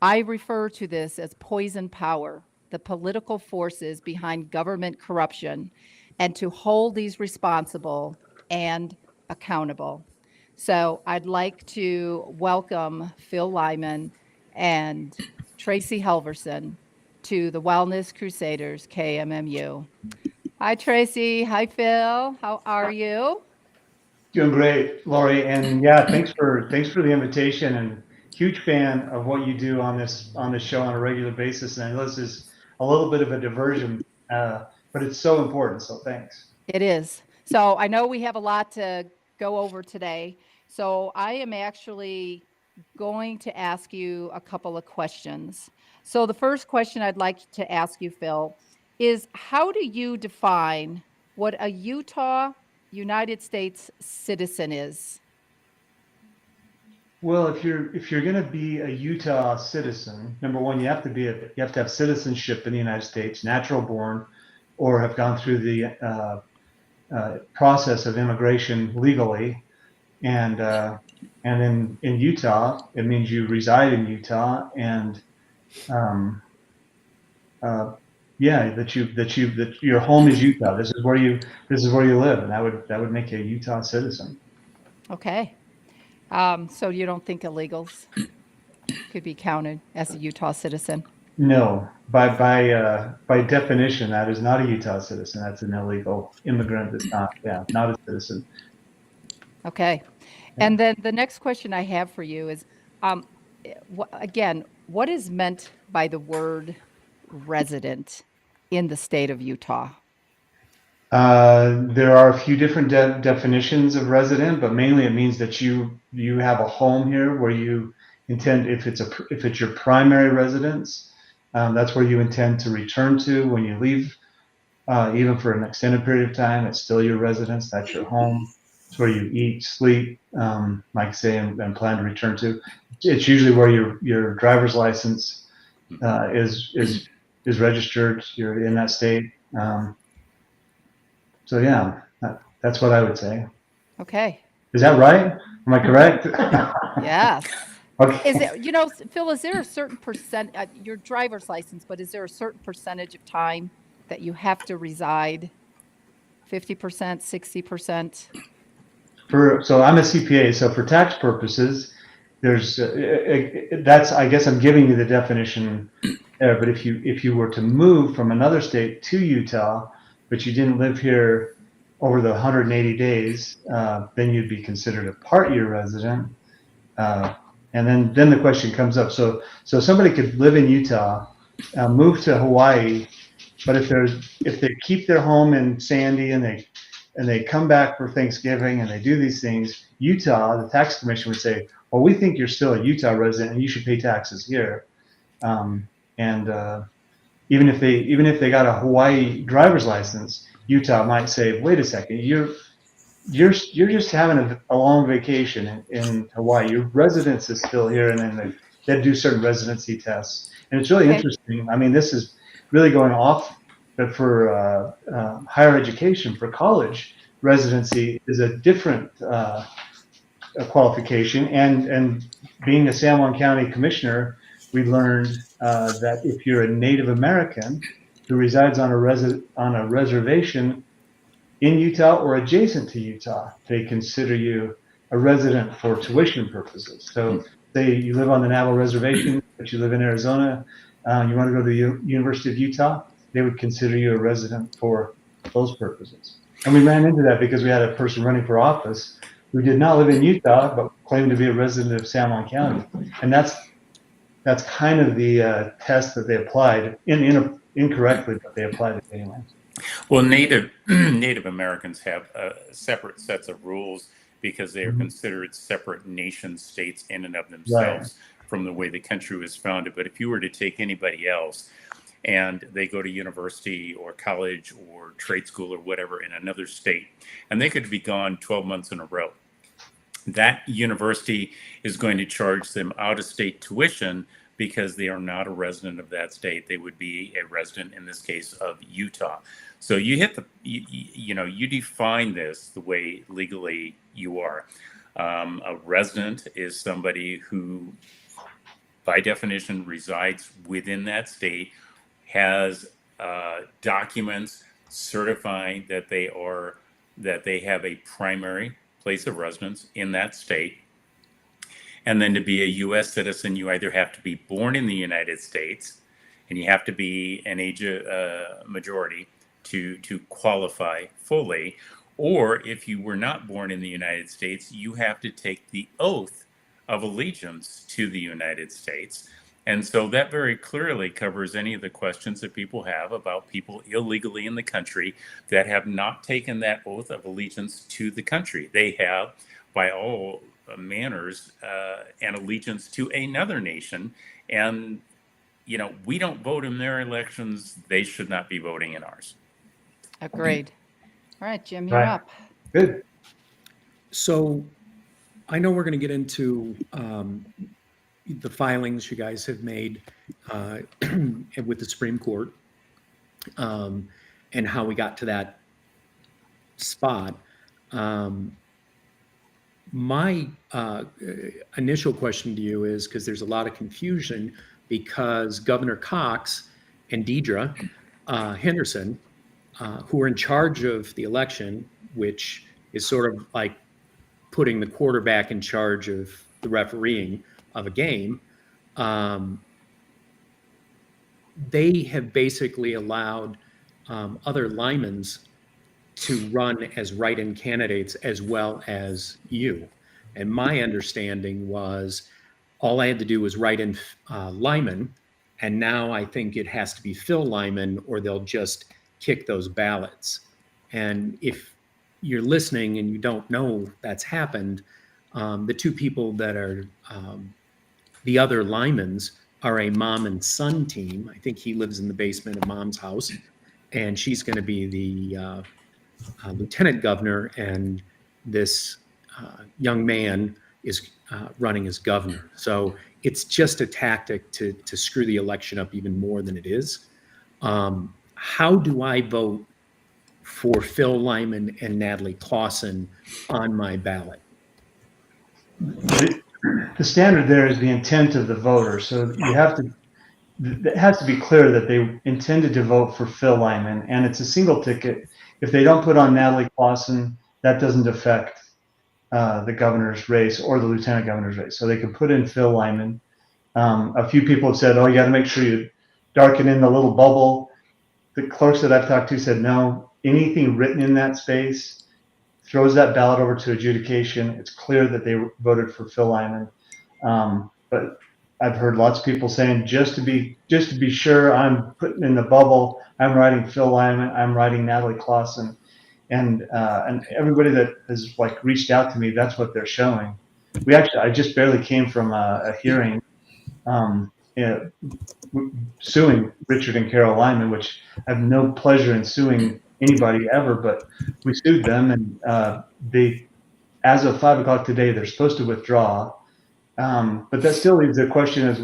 I refer to this as poison power, the political forces behind government corruption, and to hold these responsible and accountable. So I'd like to welcome Phil Lyman and Tracie Halverson to the Wellness Crusaders KMMU. Hi, Tracie. Hi, Phil. How are you? Doing great, Laurie, and yeah, thanks for the invitation. And huge fan of what you do on this show on a regular basis. And I know this is a little bit of a diversion, but it's so important. So thanks. It is. So I know we have a lot to go over today. So I am actually going to ask you a couple of questions. So the first question I'd like to ask you, Phil, is how do you define what a Utah United States citizen is? Well, if you're going to be a Utah citizen, number one, you have to have citizenship in the United States, natural born, or have gone through the process of immigration legally. And in Utah, it means you reside in Utah, and um, uh, yeah, that your home is Utah. This is where you live, and that would make you a Utah citizen. Okay. So you don't think illegals could be counted as a Utah citizen? No, by definition, that is not a Utah citizen. That's an illegal immigrant. That's not a citizen. Okay. Yeah. And then the next question I have for you is, um, again, what is meant by the word resident in the state of Utah? There are a few different definitions of resident, but mainly it means that you have a home here where you intend, if it's your primary residence, that's where you intend to return to when you leave, even for an extended period of time. It's still your residence. That's your home. It's where you eat, sleep, like say, and plan to return to. It's usually where your driver's license is registered. You're in that state. So yeah, that's what I would say. Okay. Is that right? Am I correct? Yes. Is Okay. it, Phil, is there a certain your driver's license, but is there a certain percentage of time that you have to reside? 50%, 60%? So I'm a CPA. So for tax purposes, there's that's I guess I'm giving you the definition there. But if you were to move from another state to Utah, but you didn't live here over the 180 days, then you'd be considered a part-year resident. Uh, and then the question comes up. So somebody could live in Utah, move to Hawaii, but if they keep their home in Sandy and they come back for Thanksgiving and they do these things, Utah, the tax commission would say, well, we think you're still a Utah resident and you should pay taxes here. And even if they got a Hawaii driver's license, Utah might say, wait a second, you're just having a long vacation in Hawaii. Your residence is still here, and then they do certain residency tests. And it's really Okay. interesting. I mean, this is really going off, but for higher education, for college, residency is a different qualification. And being a San Juan County commissioner, we learned that if you're a Native American who resides on a reservation in Utah or adjacent to Utah, they consider you a resident for tuition purposes. So, say you live on the Navajo Reservation, but you live in Arizona, you want to go to the University of Utah, they would consider you a resident for those purposes. And we ran into that because we had a person running for office who did not live in Utah but claimed to be a resident of San Juan County, and that's kind of the test that they applied incorrectly, but they applied it anyway. Well, Native Americans have separate sets of rules because they are Mhm. considered separate nation states in and of Right. themselves from the way the country was founded. But if you were to take anybody else and they go to university or college or trade school or whatever in another state, and they could be gone 12 months in a row, that university is going to charge them out of state tuition because they are not a resident of that state. They would be a resident, in this case, of Utah. So you define this the way legally you are. A resident is somebody who by definition, resides within that state, has documents certifying that they have a primary place of residence in that state. And then to be a U.S. citizen, you either have to be born in the United States, and you have to be an age majority to qualify fully, or if you were not born in the United States, you have to take the oath of allegiance to the United States. And so that very clearly covers any of the questions that people have about people illegally in the country that have not taken that oath of allegiance to the country. They have, by all manners, an allegiance to another nation. And, we don't vote in their elections. They should not be voting in ours. Agreed. All right, Jim, you're Right. up. Good. So I know we're going to get into the filings you guys have made with the Supreme Court and how we got to that spot. My initial question to you is, because there's a lot of confusion, because Governor Cox and Deidre Henderson, who are in charge of the election, which is sort of like putting the quarterback in charge of the refereeing of a game, they have basically allowed other Lymans to run as write-in candidates as well as you. And my understanding was all I had to do was write in Lyman, and now I think it has to be Phil Lyman or they'll just kick those ballots. And if you're listening and you don't know that's happened, the two people that are the other Lymans are a mom and son team. I think he lives in the basement of mom's house, and she's going to be the lieutenant governor, and this young man is running as governor. So it's just a tactic to screw the election up even more than it is. How do I vote for Phil Lyman and Natalie Clausen on my ballot? The standard there is the intent of the voter. So it has to be clear that they intended to vote for Phil Lyman, and it's a single ticket. If they don't put on Natalie Clausen, that doesn't affect the governor's race or the lieutenant governor's race. So they can put in Phil Lyman. A few people have said, you got to make sure you darken in the little bubble. The clerks that I've talked to said, no, anything written in that space throws that ballot over to adjudication. It's clear that they voted for Phil Lyman. But I've heard lots of people saying, just to be sure, I'm putting in the bubble, I'm writing Phil Lyman, I'm writing Natalie Clausen. And everybody that has reached out to me, that's what they're showing. I just barely came from a hearing suing Richard and Carol Lyman, which I have no pleasure in suing anybody ever, but we sued them, and they, as of 5 o'clock today, they're supposed to withdraw. But that still leaves the question as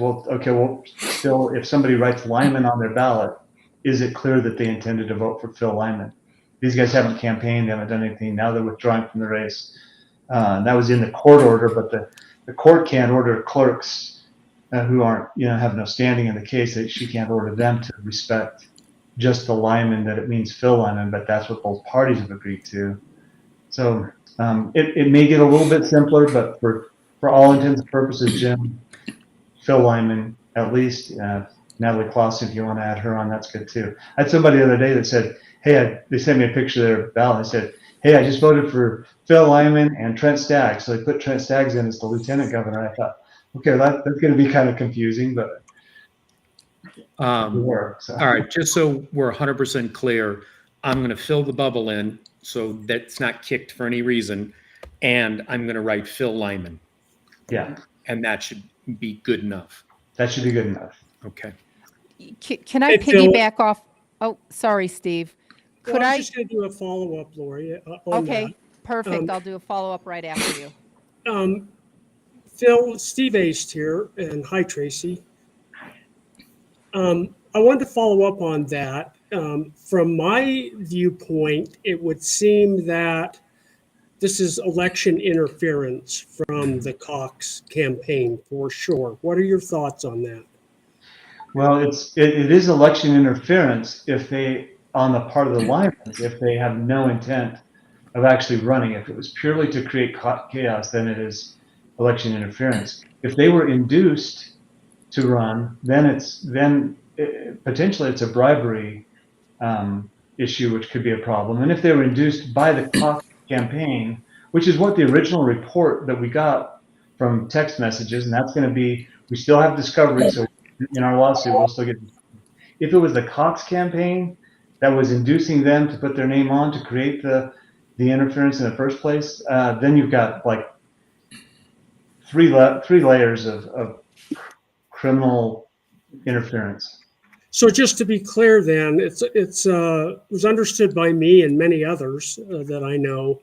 still, if somebody writes Lyman on their ballot, is it clear that they intended to vote for Phil Lyman? These guys haven't campaigned, they haven't done anything. Now they're withdrawing from the race. And that was in the court order, but the court can't order clerks who aren't, have no standing in the case. She can't order them to respect just the Lyman, that it means Phil Lyman, but that's what both parties have agreed to. So it may get a little bit simpler, but for all intents and purposes, Jim, Phil Lyman, at least. Natalie Clausen, if you want to add her on, that's good too. I had somebody the other day that said, hey, they sent me a picture of their ballot. They said, hey, I just voted for Phil Lyman and Trent Staggs. So they put Trent Staggs in as the lieutenant governor. I thought, okay, that's going to be kind of confusing, but it'll work. So. All right, just so we're 100% clear, I'm going to fill the bubble in so that's not kicked for any reason, and I'm going to write Phil Lyman. Yeah. And that should be good enough. That should be good enough. Okay. Can I piggyback off? Oh, sorry, Steve. Well, I'm just going to do a follow-up, Laurie. Okay, perfect. I'll do a follow-up right after you. Phil, Steve Aste here, and hi, Tracie. I wanted to follow up on that. From my viewpoint, it would seem that this is election interference from the Cox campaign for sure. What are your thoughts on that? Well, it is election interference if they, on the part of the Lyman, if they have no intent of actually running. If it was purely to create chaos, then it is election interference. If they were induced to run, then potentially it's a bribery issue, which could be a problem. And if they were induced by the Cox campaign, which is what the original report that we got from text messages, and that's going to be, we still have discovery, so in our lawsuit we'll still get. If it was the Cox campaign that was inducing them to put their name on to create the interference in the first place, then you've got like three layers of criminal interference. So just to be clear then, it was understood by me and many others that I know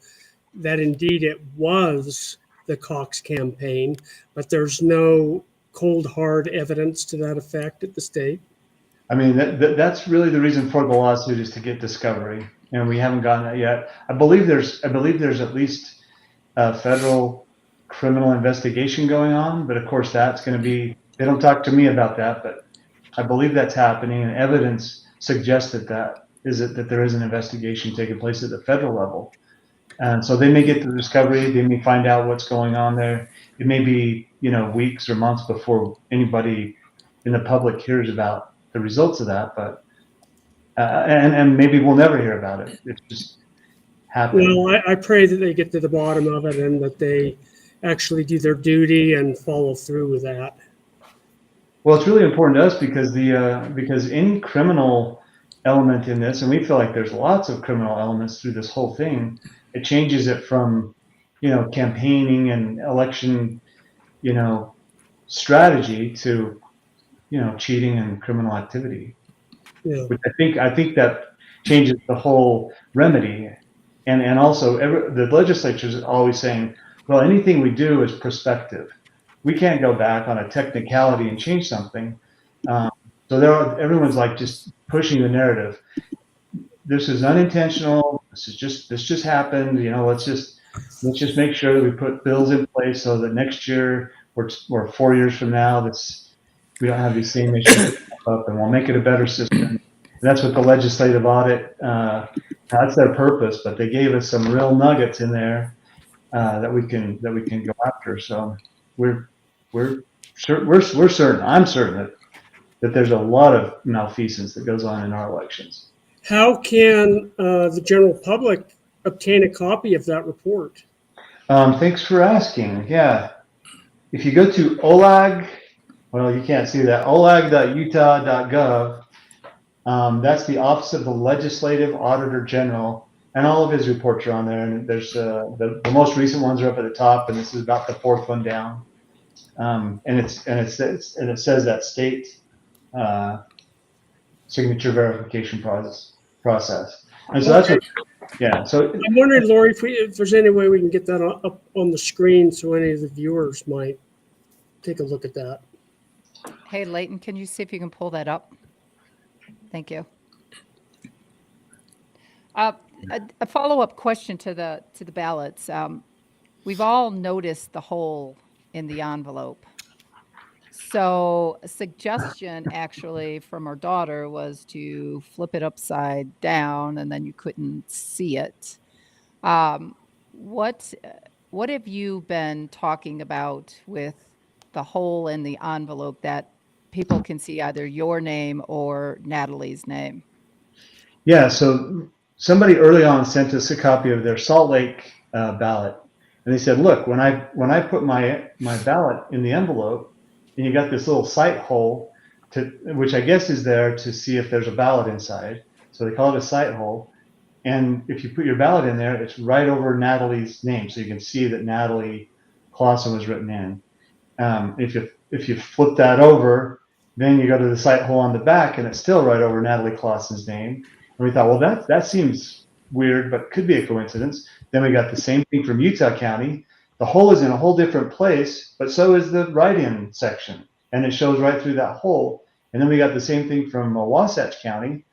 that indeed it was the Cox campaign, but there's no cold hard evidence to that effect at the state. I mean, that's really the reason for the lawsuit, is to get discovery, and we haven't gotten that yet. I believe there's at least a federal criminal investigation going on, but of course that's going to be, they don't talk to me about that, but I believe that's happening, and evidence suggests that there is an investigation taking place at the federal level. And so they may get the discovery, they may find out what's going on there. It may be, weeks or months before anybody in the public hears about the results of that, but and maybe we'll never hear about it. It's just happening. Well, I pray that they get to the bottom of it and that they actually do their duty and follow through with that. Well, it's really important to us because any criminal element in this, and we feel like there's lots of criminal elements through this whole thing, it changes it from, campaigning and election, strategy to, cheating and criminal activity. Yeah. Which I think that changes the whole remedy. And also the legislature is always saying, well, anything we do is prospective. We can't go back on a technicality and change something. So everyone's like just pushing the narrative. This is unintentional. This just happened. Let's just make sure that we put bills in place so that next year or 4 years from now, we don't have these same issues up, and we'll make it a better system. And that's what the legislative audit. That's their purpose. But they gave us some real nuggets in there that we can go after. So we're certain. I'm certain that there's a lot of malfeasance that goes on in our elections. How can the general public obtain a copy of that report? Thanks for asking. Yeah, if you go to OLAG, well, you can't see that, olag.utah.gov. That's the Office of the Legislative Auditor General, and all of his reports are on there. And there's the most recent ones are up at the top, and this is about the fourth one down. And it says that state signature verification process. And so that's what, yeah. So I'm wondering, Laurie, if there's any way we can get that up on the screen so any of the viewers might take a look at that. Hey, Leighton, can you see if you can pull that up? Thank you. A follow-up question to the ballots. We've all noticed the hole in the envelope. So a suggestion actually from our daughter was to flip it upside down, and then you couldn't see it. What have you been talking about with the hole in the envelope that people can see either your name or Natalie's name? Yeah, so somebody early on sent us a copy of their Salt Lake ballot, and they said, look, when I put my ballot in the envelope, and you got this little sight hole, which I guess is there to see if there's a ballot inside. So they call it a sight hole. And if you put your ballot in there, it's right over Natalie's name, so you can see that Natalie Clausen was written in. If you flip that over, then you go to the sight hole on the back, and it's still right over Natalie Clausen's name. And we thought, well, that seems weird, but could be a coincidence. Then we got the same thing from Utah County. The hole is in a whole different place, but so is the write-in section, and it shows right through that hole. And then we got the same thing from Wasatch County,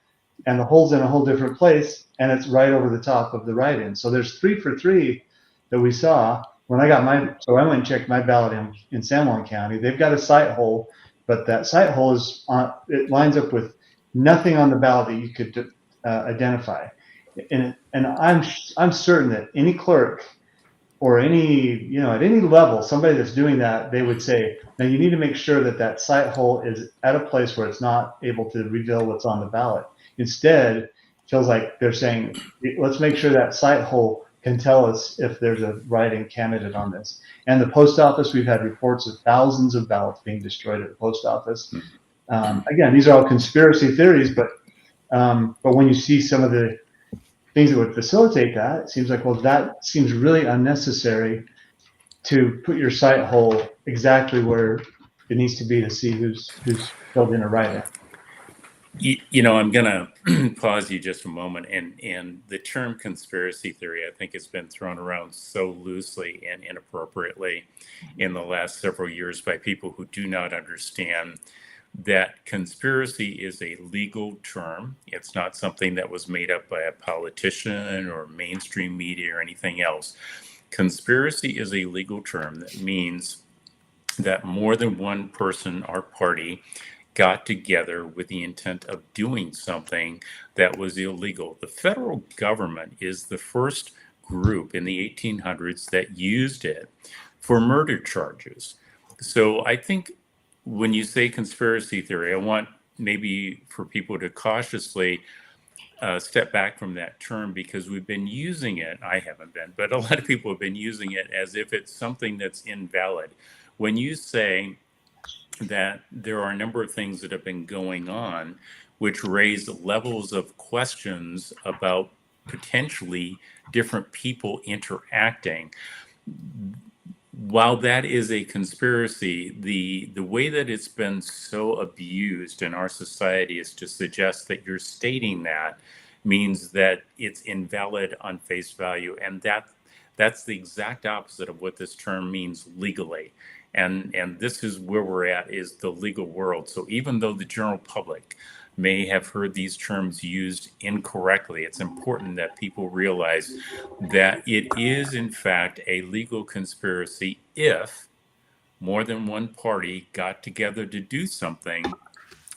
and the hole's in a whole different place, and it's right over the top of the write-in. So there's 3 for 3 that we saw when I got so I went and checked my ballot in San Juan County. They've got a site hole, but that site hole it lines up with nothing on the ballot that you could identify. And I'm certain that any clerk or any, at any level, somebody that's doing that, they would say, now you need to make sure that that site hole is at a place where it's not able to reveal what's on the ballot. Instead, it feels like they're saying, let's make sure that site hole can tell us if there's a write-in candidate on this. And the post office, we've had reports of thousands of ballots being destroyed at the post office. Again, these are all conspiracy theories, but when you see some of the things that would facilitate that, it seems like, well, that seems really unnecessary to put your site hole exactly where it needs to be to see who's filled in a write-in. I'm going to pause you just a moment. And the term conspiracy theory, I think, has been thrown around so loosely and inappropriately in the last several years by people who do not understand that conspiracy is a legal term. It's not something that was made up by a politician or mainstream media or anything else. Conspiracy is a legal term that means that more than one person or party got together with the intent of doing something that was illegal. The federal government is the first group in the 1800s that used it for murder charges. So I think when you say conspiracy theory, I want maybe for people to cautiously step back from that term, because we've been using it. I haven't been, but a lot of people have been using it as if it's something that's invalid. When you say that there are a number of things that have been going on which raise levels of questions about potentially different people interacting, while that is a conspiracy, the way that it's been so abused in our society is to suggest that you're stating that means that it's invalid on face value. And that's the exact opposite of what this term means legally. And this is where we're at, is the legal world. So even though the general public may have heard these terms used incorrectly, it's important that people realize that it is, in fact, a legal conspiracy if more than one party got together to do something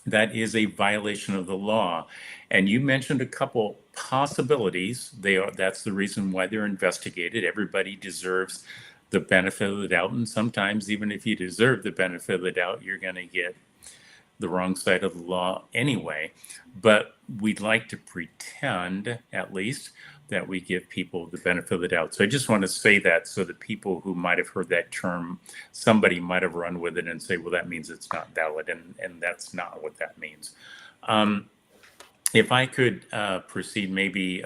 that is a violation of the law. And you mentioned a couple possibilities. That's the reason why they're investigated. Everybody deserves the benefit of the doubt, and sometimes even if you deserve the benefit of the doubt, you're going to get the wrong side of the law anyway. But we'd like to pretend, at least, that we give people the benefit of the doubt. So I just want to say that so that people who might have heard that term, somebody might have run with it and say, well, that means it's not valid, and that's not what that means. If I could proceed maybe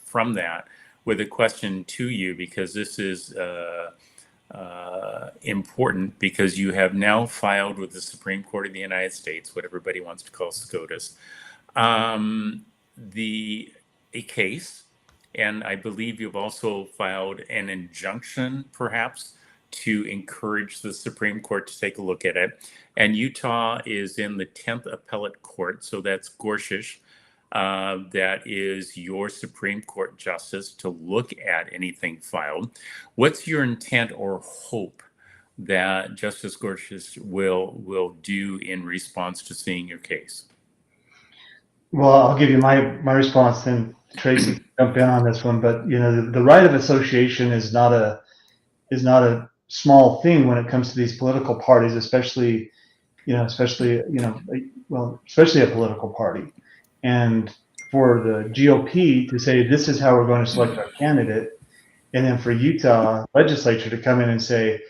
from that with a question to you, because this is important, because you have now filed with the Supreme Court of the United States, what everybody wants to call SCOTUS, a case, and I believe you've also filed an injunction, perhaps, to encourage the Supreme Court to take a look at it. And Utah is in the 10th Appellate Court, so that's Gorsuch. That is your Supreme Court justice to look at anything filed. What's your intent or hope that Justice Gorsuch will do in response to seeing your case? Well, I'll give you my response, then Tracie can jump in on this one. But the right of association is not a small thing when it comes to these political parties, especially a political party. And for the GOP to say, this is how we're going to select our candidate, and then for Utah legislature to come in and say,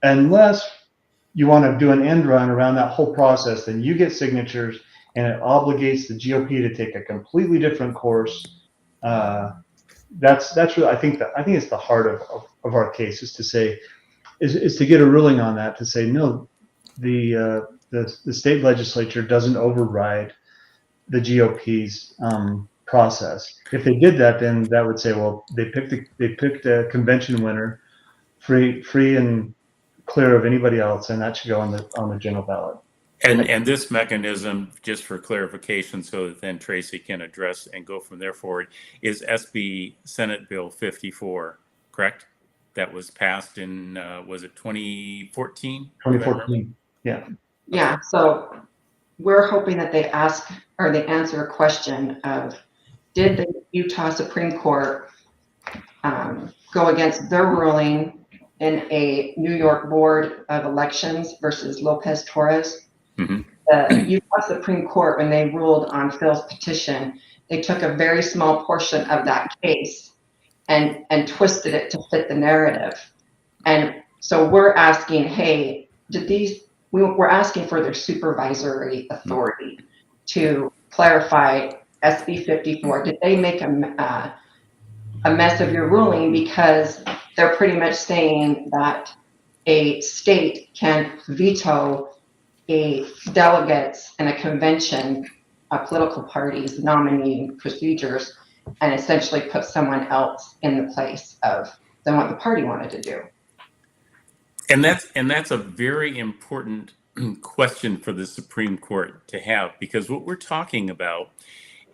unless you want to do an end run around that whole process, then you get signatures, and it obligates the GOP to take a completely different course. That's really, I think it's the heart of our case, is to say, is to get a ruling on that, to say, no, the state legislature doesn't override the GOP's process. If they did that, then that would say, well, they picked a convention winner, free and clear of anybody else, and that should go on the general ballot. And this mechanism, just for clarification, so that then Tracie can address and go from there forward, is SB Senate Bill 54, correct? that was passed in, was it 2014? 2014. Yeah. Yeah, so we're hoping that they ask or they answer a question of, did the Utah Supreme Court go against their ruling in a New York Board of Elections versus Lopez Torres? Mm-hmm. The Utah Supreme Court, when they ruled on Phil's petition, they took a very small portion of that case and twisted it to fit the narrative. And so we're asking, hey, we're asking for their supervisory authority to clarify SB 54. Did they make a mess of your ruling? Because they're pretty much saying that a state can veto a delegates and a convention of political parties nominating procedures and essentially put someone else in the place of than what the party wanted to do. And that's a very important question for the Supreme Court to have, because what we're talking about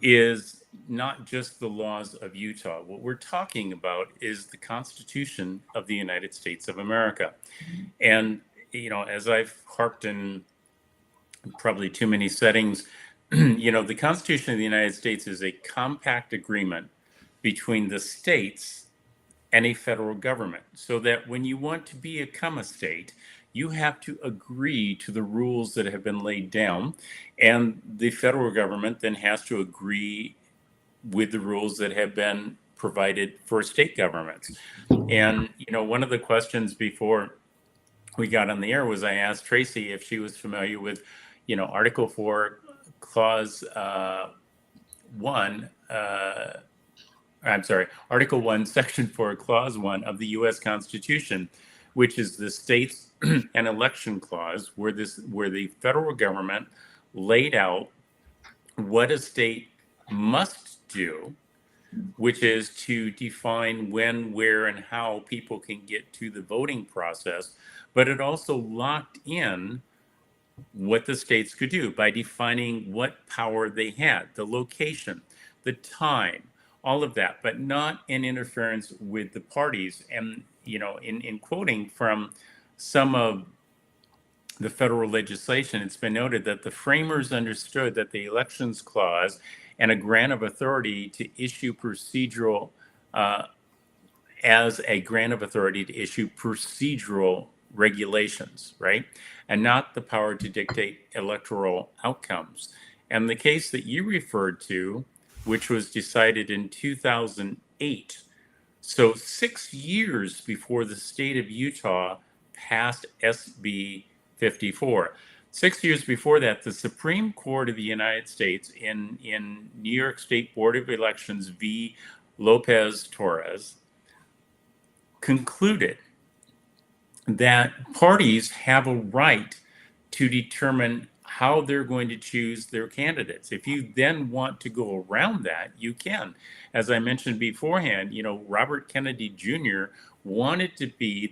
is not just the laws of Utah. What we're talking about is the Constitution of the United States of America. And, as I've harped in probably too many settings, the Constitution of the United States is a compact agreement between the states and a federal government, so that when you want to become a state, you have to agree to the rules that have been laid down, and the federal government then has to agree with the rules that have been provided for state governments. And, one of the questions before we got on the air was I asked Tracie if she was familiar with, Article 4, Clause 1, Article 1, Section 4, Clause 1 of the U.S. Constitution, which is the States and Election Clause, where the federal government laid out what a state must do, which is to define when, where, and how people can get to the voting process. But it also locked in what the states could do by defining what power they had, the location, the time, all of that, but not in interference with the parties. And, in quoting from some of the federal legislation, it's been noted that the framers understood that the Elections Clause and a grant of authority to issue procedural, as a grant of authority to issue procedural regulations, right? And not the power to dictate electoral outcomes. And the case that you referred to, which was decided in 2008, so 6 years before the state of Utah passed SB 54. 6 years before that, the Supreme Court of the United States in New York State Board of Elections v. Lopez Torres concluded that parties have a right to determine how they're going to choose their candidates. If you then want to go around that, you can. As I mentioned beforehand, Robert Kennedy Jr. wanted to be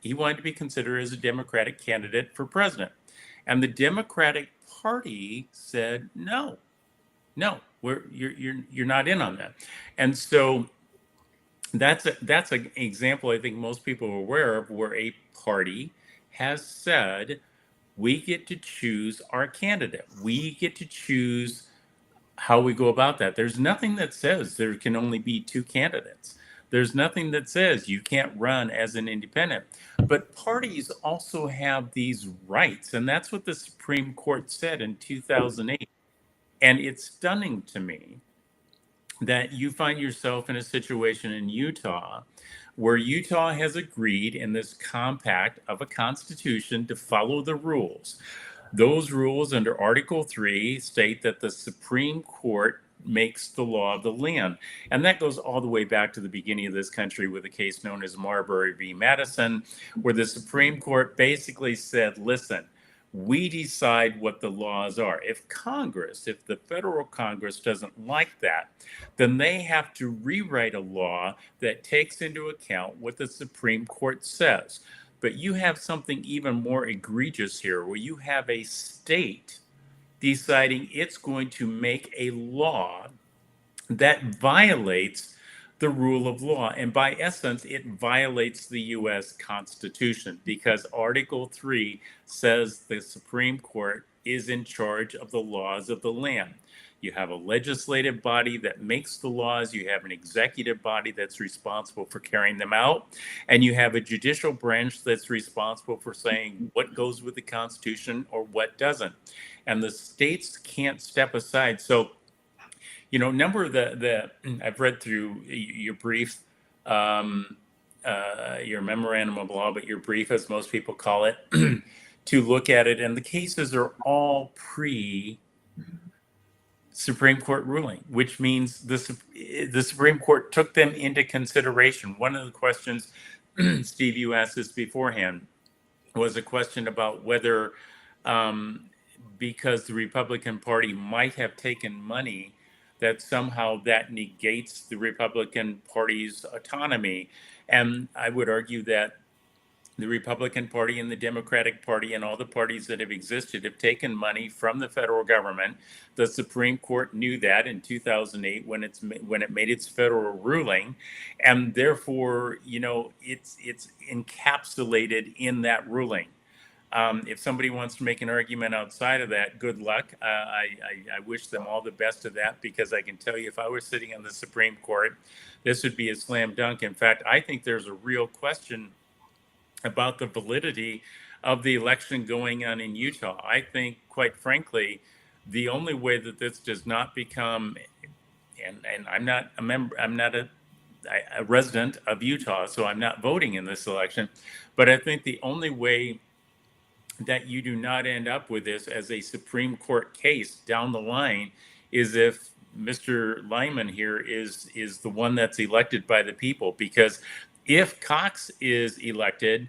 he wanted to be considered as a Democratic candidate for president. And the Democratic Party said, no, you're not in on that. And so that's an example I think most people are aware of, where a party has said, we get to choose our candidate. We get to choose how we go about that. There's nothing that says there can only be two candidates. There's nothing that says you can't run as an independent. But parties also have these rights, and that's what the Supreme Court said in 2008. And it's stunning to me that you find yourself in a situation in Utah where Utah has agreed in this compact of a constitution to follow the rules. Those rules under Article 3 state that the Supreme Court makes the law of the land. And that goes all the way back to the beginning of this country with a case known as Marbury v. Madison, where the Supreme Court basically said, listen, we decide what the laws are. If the federal Congress doesn't like that, then they have to rewrite a law that takes into account what the Supreme Court says. But you have something even more egregious here, where you have a state deciding it's going to make a law that violates the rule of law. And by essence, it violates the U.S. Constitution because Article 3 says the Supreme Court is in charge of the laws of the land. You have a legislative body that makes the laws, you have an executive body that's responsible for carrying them out, and you have a judicial branch that's responsible for saying what goes with the Constitution or what doesn't. And the states can't step aside. So, you know, number of I've read through your brief, your memorandum of law, but your brief, as most people call it, to look at it. And the cases are all pre-Supreme Court ruling, which means the Supreme Court took them into consideration. One of the questions, Steve, you asked this beforehand, was a question about whether, because the Republican Party might have taken money, that somehow that negates the Republican Party's autonomy. And I would argue that the Republican Party and the Democratic Party and all the parties that have existed have taken money from the federal government. The Supreme Court knew that in 2008 when it made its federal ruling, and therefore, you know, it's encapsulated in that ruling. If somebody wants to make an argument outside of that, good luck. I wish them all the best of that, because I can tell you, if I were sitting on the Supreme Court, this would be a slam dunk. In fact, I think there's a real question about the validity of the election going on in Utah. I think, quite frankly, the only way that this does not become, and I'm not a member, I'm not a resident of Utah, so I'm not voting in this election, but I think the only way that you do not end up with this as a Supreme Court case down the line is if Mr. Lyman here is the one that's elected by the people. Because if Cox is elected,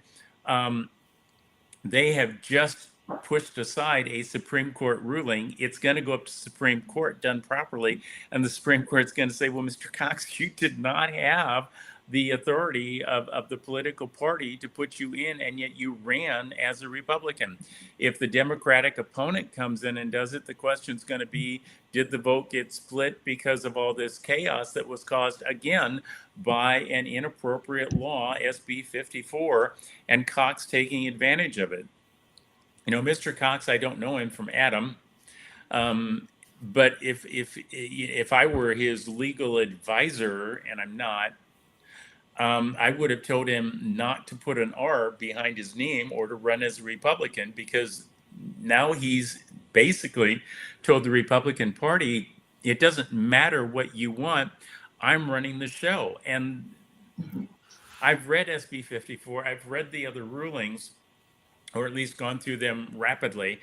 they have just pushed aside a Supreme Court ruling. It's going to go up to Supreme Court done properly, and the Supreme Court's going to say, well, Mr. Cox, you did not have the authority of the political party to put you in, and yet you ran as a Republican. If the Democratic opponent comes in and does it, the question's going to be, did the vote get split because of all this chaos that was caused, again, by an inappropriate law, SB 54, and Cox taking advantage of it? You know, Mr. Cox, I don't know him from Adam, but if I were his legal advisor, and I'm not, I would have told him not to put an R behind his name or to run as a Republican, because now he's basically told the Republican Party, it doesn't matter what you want, I'm running the show. And I've read SB 54, I've read the other rulings, or at least gone through them rapidly,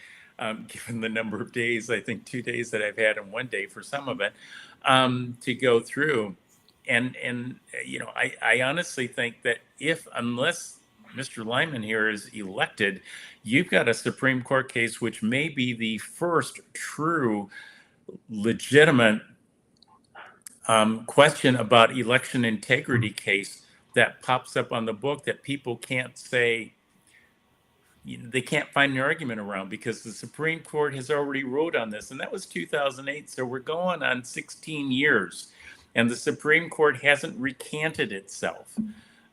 given the number of days, I think 2 days that I've had and 1 day for some of it, to go through. And you know, I honestly think that unless Mr. Lyman here is elected, you've got a Supreme Court case which may be the first true legitimate question about election integrity case that pops up on the book that people can't say, they can't find an argument around, because the Supreme Court has already ruled on this, and that was 2008. So we're going on 16 years. And the Supreme Court hasn't recanted itself.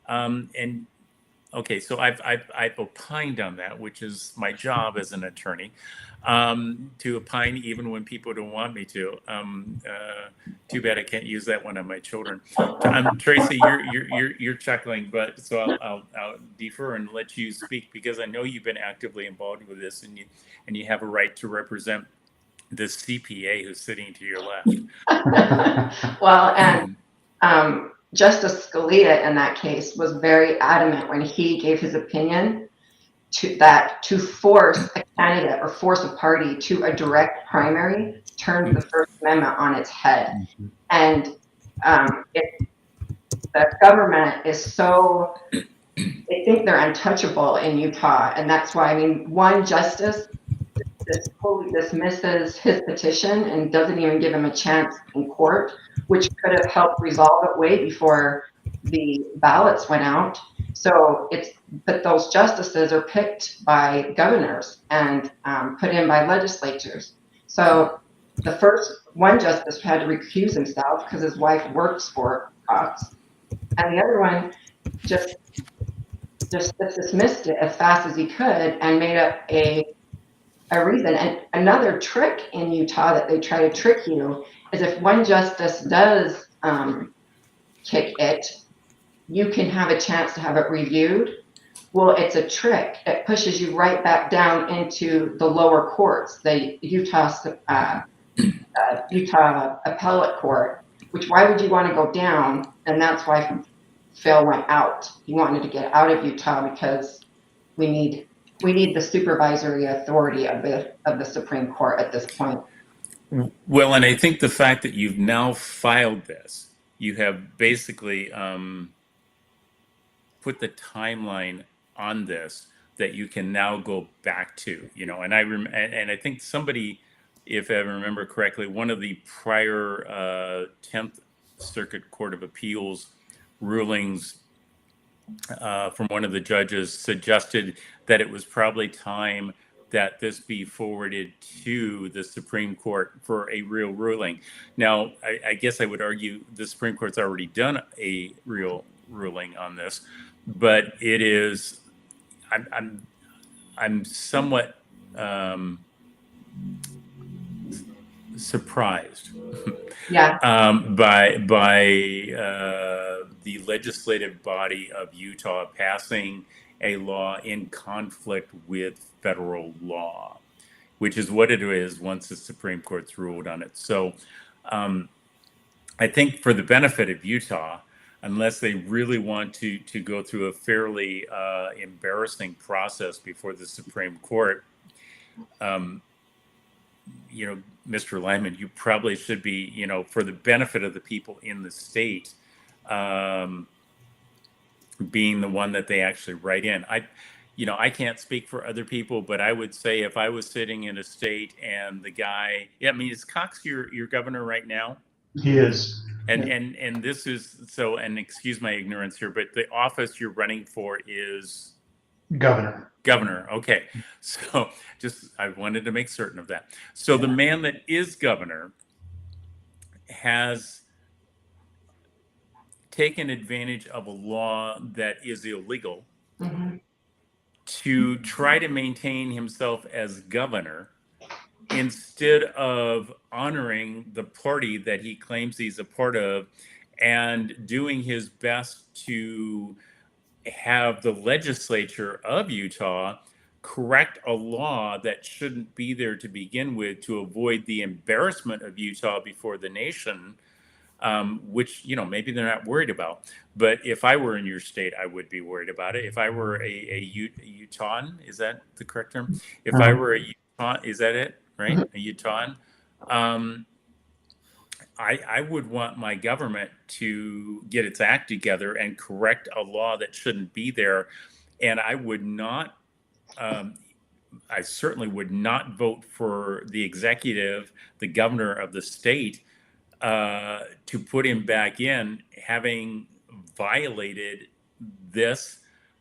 And okay, so I've opined on that, which is my job as an attorney, to opine even when people don't want me to. Too bad I can't use that one on my children. Tracie, you're chuckling, but so I'll defer and let you speak, because I know you've been actively involved with this, and you have a right to represent the CPA who's sitting to your left. Well, and Justice Scalia in that case was very adamant when he gave his opinion to force a candidate or force a party to a direct primary turns the First Amendment on its head. And the government is so, they think they're untouchable in Utah. And that's why, I mean, one justice totally dismisses his petition and doesn't even give him a chance in court, which could have helped resolve it way before the ballots went out. So but those justices are picked by governors and put in by legislatures. So the first one justice had to recuse himself because his wife works for Cox, and the other one just dismissed it as fast as he could and made up a reason. And another trick in Utah that they try to trick you is if one justice does kick it, you can have a chance to have it reviewed. Well, it's a trick. It pushes you right back down into the lower courts, the Utah Appellate Court, which why would you want to go down? And that's why Phil went out. He wanted to get out of Utah because we need the supervisory authority of the Supreme Court at this point. Well, and I think the fact that you've now filed this, you have basically put the timeline on this that you can now go back to, and I think somebody, if I remember correctly, one of the prior 10th Circuit Court of Appeals rulings from one of the judges suggested that it was probably time that this be forwarded to the Supreme Court for a real ruling. Now, I guess I would argue the Supreme Court's already done a real ruling on this, but it is, I'm somewhat surprised by the legislative body of Utah passing a law in conflict with federal law, which is what it is once the Supreme Court's ruled on it. So I think for the benefit of Utah, unless they really want to go through a fairly embarrassing process before the Supreme Court, Mr. Lyman, you probably should be, for the benefit of the people in the state, being the one that they actually write in. I can't speak for other people, but I would say if I was sitting in a state and the guy, is Cox your governor right now? He is. And this is so, and excuse my ignorance here, but the office you're running for is Governor. Okay. So I wanted to make certain of that. So the man that is governor has taken advantage of a law that is illegal to try to maintain himself as governor instead of honoring the party that he claims he's a part of and doing his best to have the legislature of Utah correct a law that shouldn't be there to begin with to avoid the embarrassment of Utah before the nation, which, maybe they're not worried about. But if I were in your state, I would be worried about it. If I were a Utahn, is that the correct term? If I were a Utahn, is that it? Right? A Utahn. I would want my government to get its act together and correct a law that shouldn't be there. And I would not, I certainly would not vote for the executive, the governor of the state, to put him back in, having violated this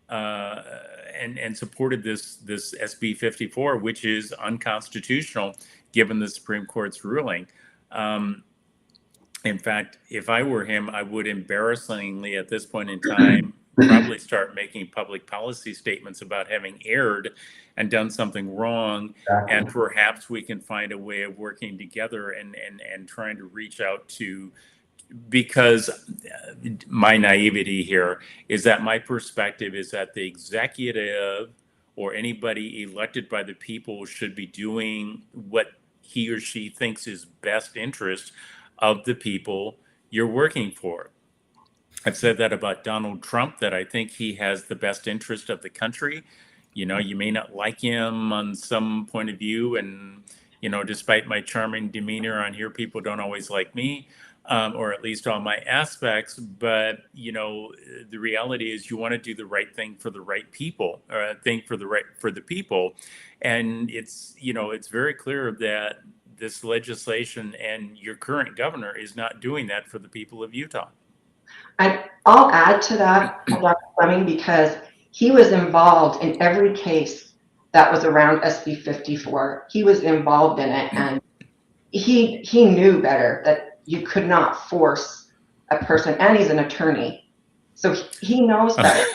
and supported this SB 54, which is unconstitutional given the Supreme Court's ruling. In fact, if I were him, I would embarrassingly at this point in time probably start making public policy statements about having erred and done something wrong. Exactly. And perhaps we can find a way of working together and trying to reach out to, because my naivety here is that my perspective is that the executive or anybody elected by the people should be doing what he or she thinks is best interest of the people you're working for. I've said that about Donald Trump, that I think he has the best interest of the country. You may not like him on some point of view, and despite my charming demeanor on here, people don't always like me, or at least all my aspects. But the reality is, you want to do the right thing for the right people, or a thing for the people, and it's very clear that this legislation and your current governor is not doing that for the people of Utah. And I'll add to that, Dr. Fleming, because he was involved in every case that was around SB 54. He was involved in it, and he knew better that you could not force a person, and he's an attorney. So he knows better.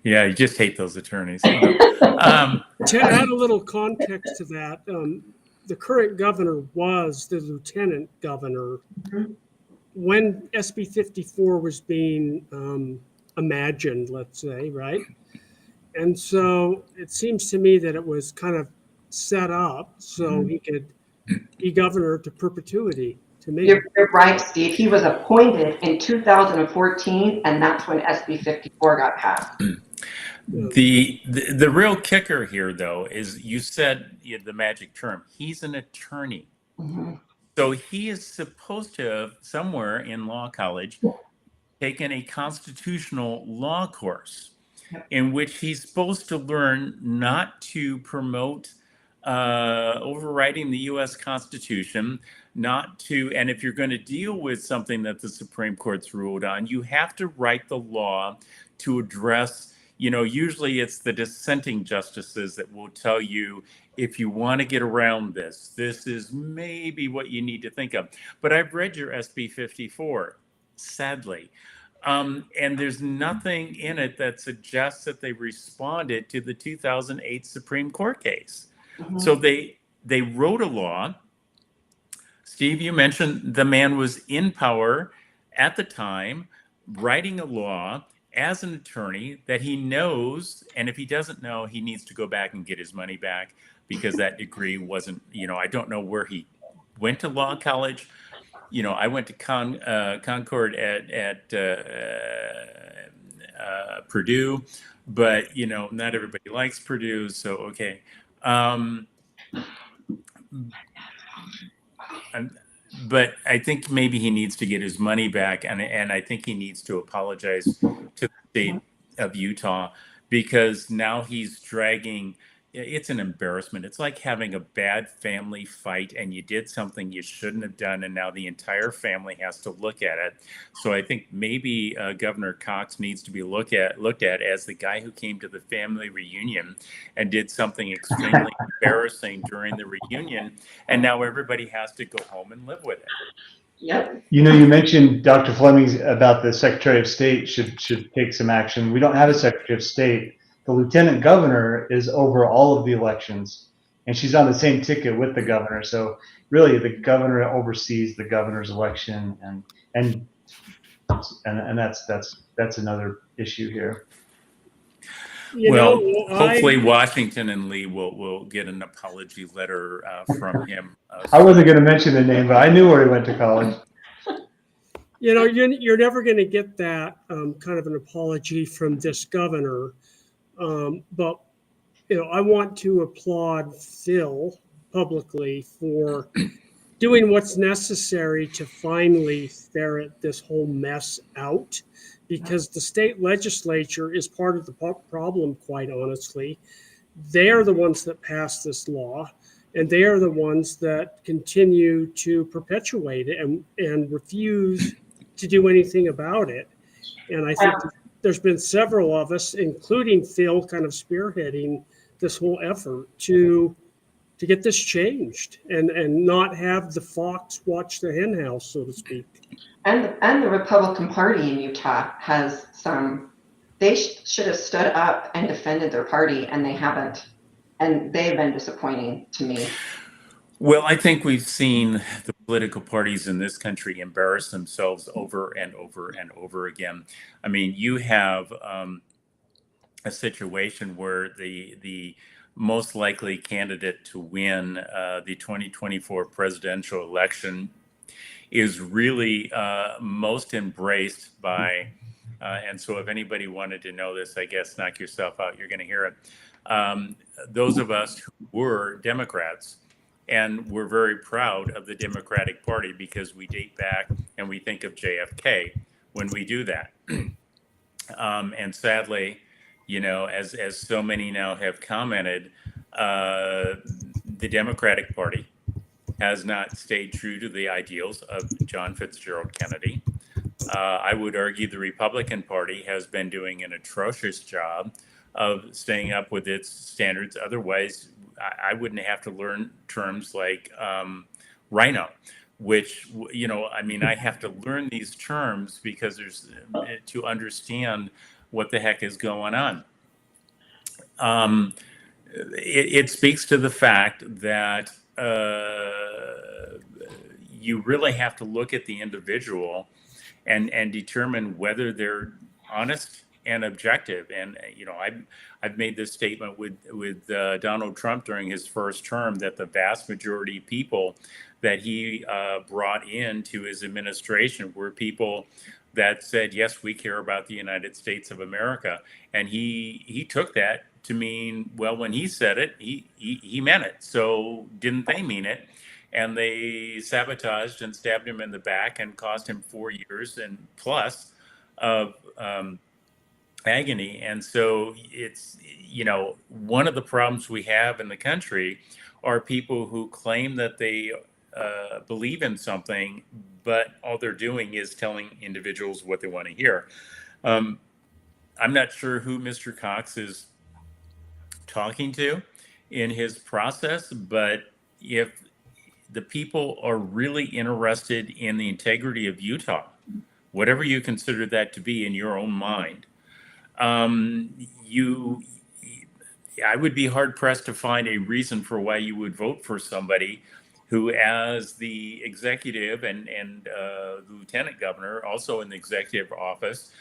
Yeah, you just hate those attorneys. To add a little context to that, the current governor was the lieutenant governor Mhm. when SB 54 was being imagined, let's say, right? And so it seems to me that it was kind of set up so he could be governor to perpetuity, to me. You're right, Steve. He was appointed in 2014, and that's when SB 54 got passed. The real kicker here, though, is you said the magic term. He's an attorney. Mhm. So he is supposed to have, somewhere in law college, taken a constitutional law course in which he's supposed to learn not to promote overriding the U.S. Constitution, not to, and if you're going to deal with something that the Supreme Court's ruled on, you have to write the law to address, usually it's the dissenting justices that will tell you, if you want to get around this is maybe what you need to think of. But I've read your SB 54, sadly. And there's nothing in it that suggests that they responded to the 2008 Supreme Court case. Mhm. So they wrote a law. Steve, you mentioned the man was in power at the time, writing a law as an attorney that he knows, and if he doesn't know, he needs to go back and get his money back because that degree wasn't, I don't know where he went to law college. I went to Concord at Purdue, but not everybody likes Purdue, so okay. But I think maybe he needs to get his money back, and I think he needs to apologize to the state of Utah because now he's dragging. It's an embarrassment. It's like having a bad family fight and you did something you shouldn't have done, and now the entire family has to look at it. So I think maybe Governor Cox needs to be looked at as the guy who came to the family reunion and did something extremely embarrassing during the reunion, and now everybody has to go home and live with it. Yep. You mentioned Dr. Fleming about the Secretary of State should take some action. We don't have a Secretary of State. The Lieutenant Governor is over all of the elections, and she's on the same ticket with the governor. So really, the governor oversees the governor's election, and that's another issue here. Hopefully Washington and Lee will get an apology letter from him. I wasn't going to mention the name, but I knew where he went to college. You're never going to get that kind of an apology from this governor. But I want to applaud Phil publicly for doing what's necessary to finally ferret this whole mess out, because the state legislature is part of the problem, quite honestly. They are the ones that passed this law, and they are the ones that continue to perpetuate it and refuse to do anything about it. And I think there's been several of us, including Phil, kind of spearheading this whole effort to get this changed and not have the fox watch the hen house, so to speak. And the Republican Party in Utah has they should have stood up and defended their party, and they haven't. And they've been disappointing to me. Well, I think we've seen the political parties in this country embarrass themselves over and over and over again. I mean, you have a situation where the most likely candidate to win the 2024 presidential election is really most embraced by, and so if anybody wanted to know this, I guess knock yourself out, you're going to hear it. Those of us who were Democrats, and we're very proud of the Democratic Party because we date back and we think of JFK when we do that. And sadly, as so many now have commented, the Democratic Party has not stayed true to the ideals of John Fitzgerald Kennedy. I would argue the Republican Party has been doing an atrocious job of staying up with its standards. Otherwise, I wouldn't have to learn terms like rhino. which, you know, I mean, I have to learn these terms because there's to understand what the heck is going on. It speaks to the fact that you really have to look at the individual and determine whether they're honest and objective. And you know, I've made this statement with Donald Trump during his first term that the vast majority of people that he brought into his administration were people that said, yes, we care about the United States of America. And he took that to mean, well, when he said it, he meant it. So didn't they mean it? And they sabotaged and stabbed him in the back and cost him 4 years and plus of agony. And so it's, you know, one of the problems we have in the country are people who claim that they believe in something, but all they're doing is telling individuals what they want to hear. I'm not sure who Mr. Cox is talking to in his process, but if the people are really interested in the integrity of Utah, whatever you consider that to be in your own mind, I would be hard pressed to find a reason for why you would vote for somebody who, as the executive and the lieutenant governor, also in the executive office,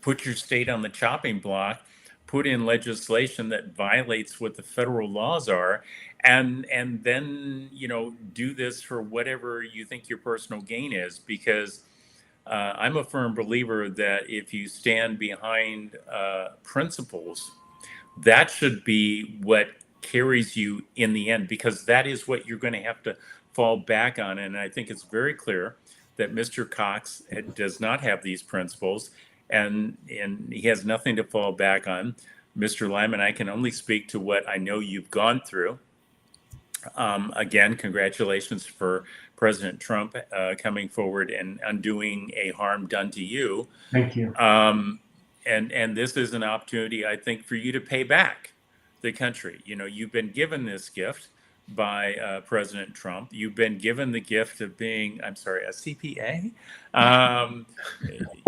put your state on the chopping block, put in legislation that violates what the federal laws are, and then, you know, do this for whatever you think your personal gain is. Because I'm a firm believer that if you stand behind principles, that should be what carries you in the end, because that is what you're going to have to fall back on. And I think it's very clear that Mr. Cox does not have these principles, and he has nothing to fall back on. Mr. Lyman, I can only speak to what I know you've gone through. Again, congratulations for President Trump coming forward and undoing a harm done to you. Thank you. And this is an opportunity, I think, for you to pay back the country. You know, you've been given this gift by President Trump. You've been given the gift of being, I'm sorry, a CPA.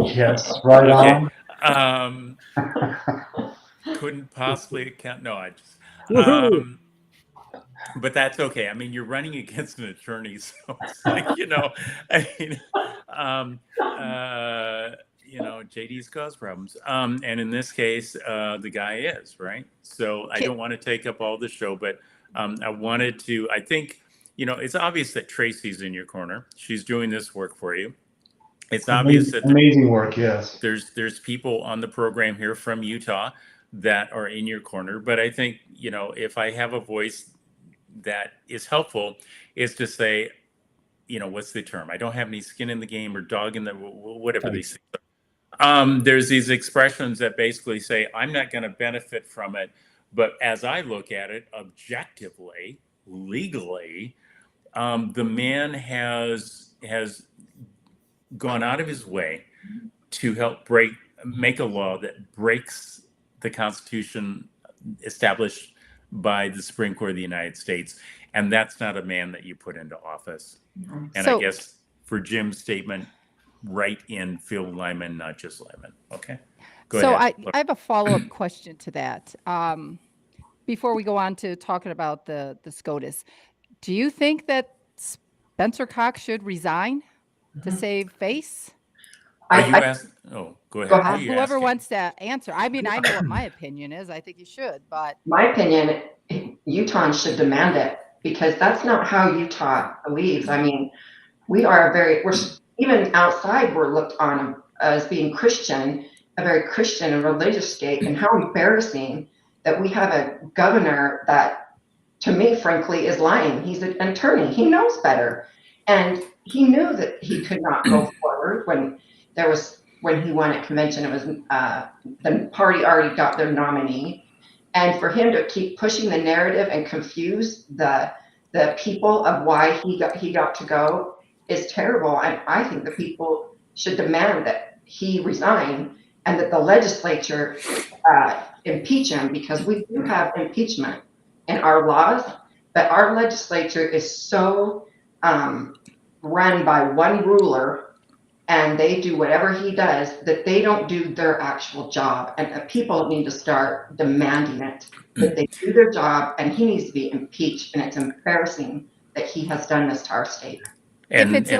Yes, right okay. on. Couldn't possibly account. No, I just. Woohoo! But that's okay. I mean, you're running against an attorney, so it's like, you know, I mean, you know, JD's cause problems. And in this case, the guy is, right? So I don't want to take up all the show, but I wanted to, I think, you know, it's obvious that Tracie's in your corner. She's doing this work for you. It's obvious that amazing work, yes. There's people on the program here from Utah that are in your corner. But I think, you know, if I have a voice that is helpful, is to say, you know, what's the term? I don't have any skin in the game or dog in the, whatever these things are. There's these expressions that basically say, I'm not going to benefit from it. But as I look at it objectively, legally, the man has gone out of his way to help make a law that breaks the Constitution established by the Supreme Court of the United States. And that's not a man that you put into office. And I guess for Jim's statement, write in Phil Lyman, not just Lyman. Okay. Go ahead. I have a follow-up question to that. Before we go on to talking about the SCOTUS, do you think that Spencer Cox should resign to save face? Are you asking? Oh, go ahead. Go ahead. Whoever wants to answer. I mean, I know what my opinion is. I think you should, but My opinion, Utahns should demand it, because that's not how Utah believes. I mean, we're even outside, we're looked on as being Christian, a very Christian and religious state. And how embarrassing that we have a governor that, to me, frankly, is lying. He's an attorney. He knows better. And he knew that he could not go forward when he won at convention. It was the party already got their nominee. And for him to keep pushing the narrative and confuse the people of why he got to go is terrible. And I think the people should demand that he resign and that the legislature impeach him, because we do have impeachment in our laws, but our legislature is so run by one ruler and they do whatever he does, that they don't do their actual job. And the people need to start demanding it, that they do their job, and he needs to be impeached. And it's embarrassing that he has done this to our state. If it's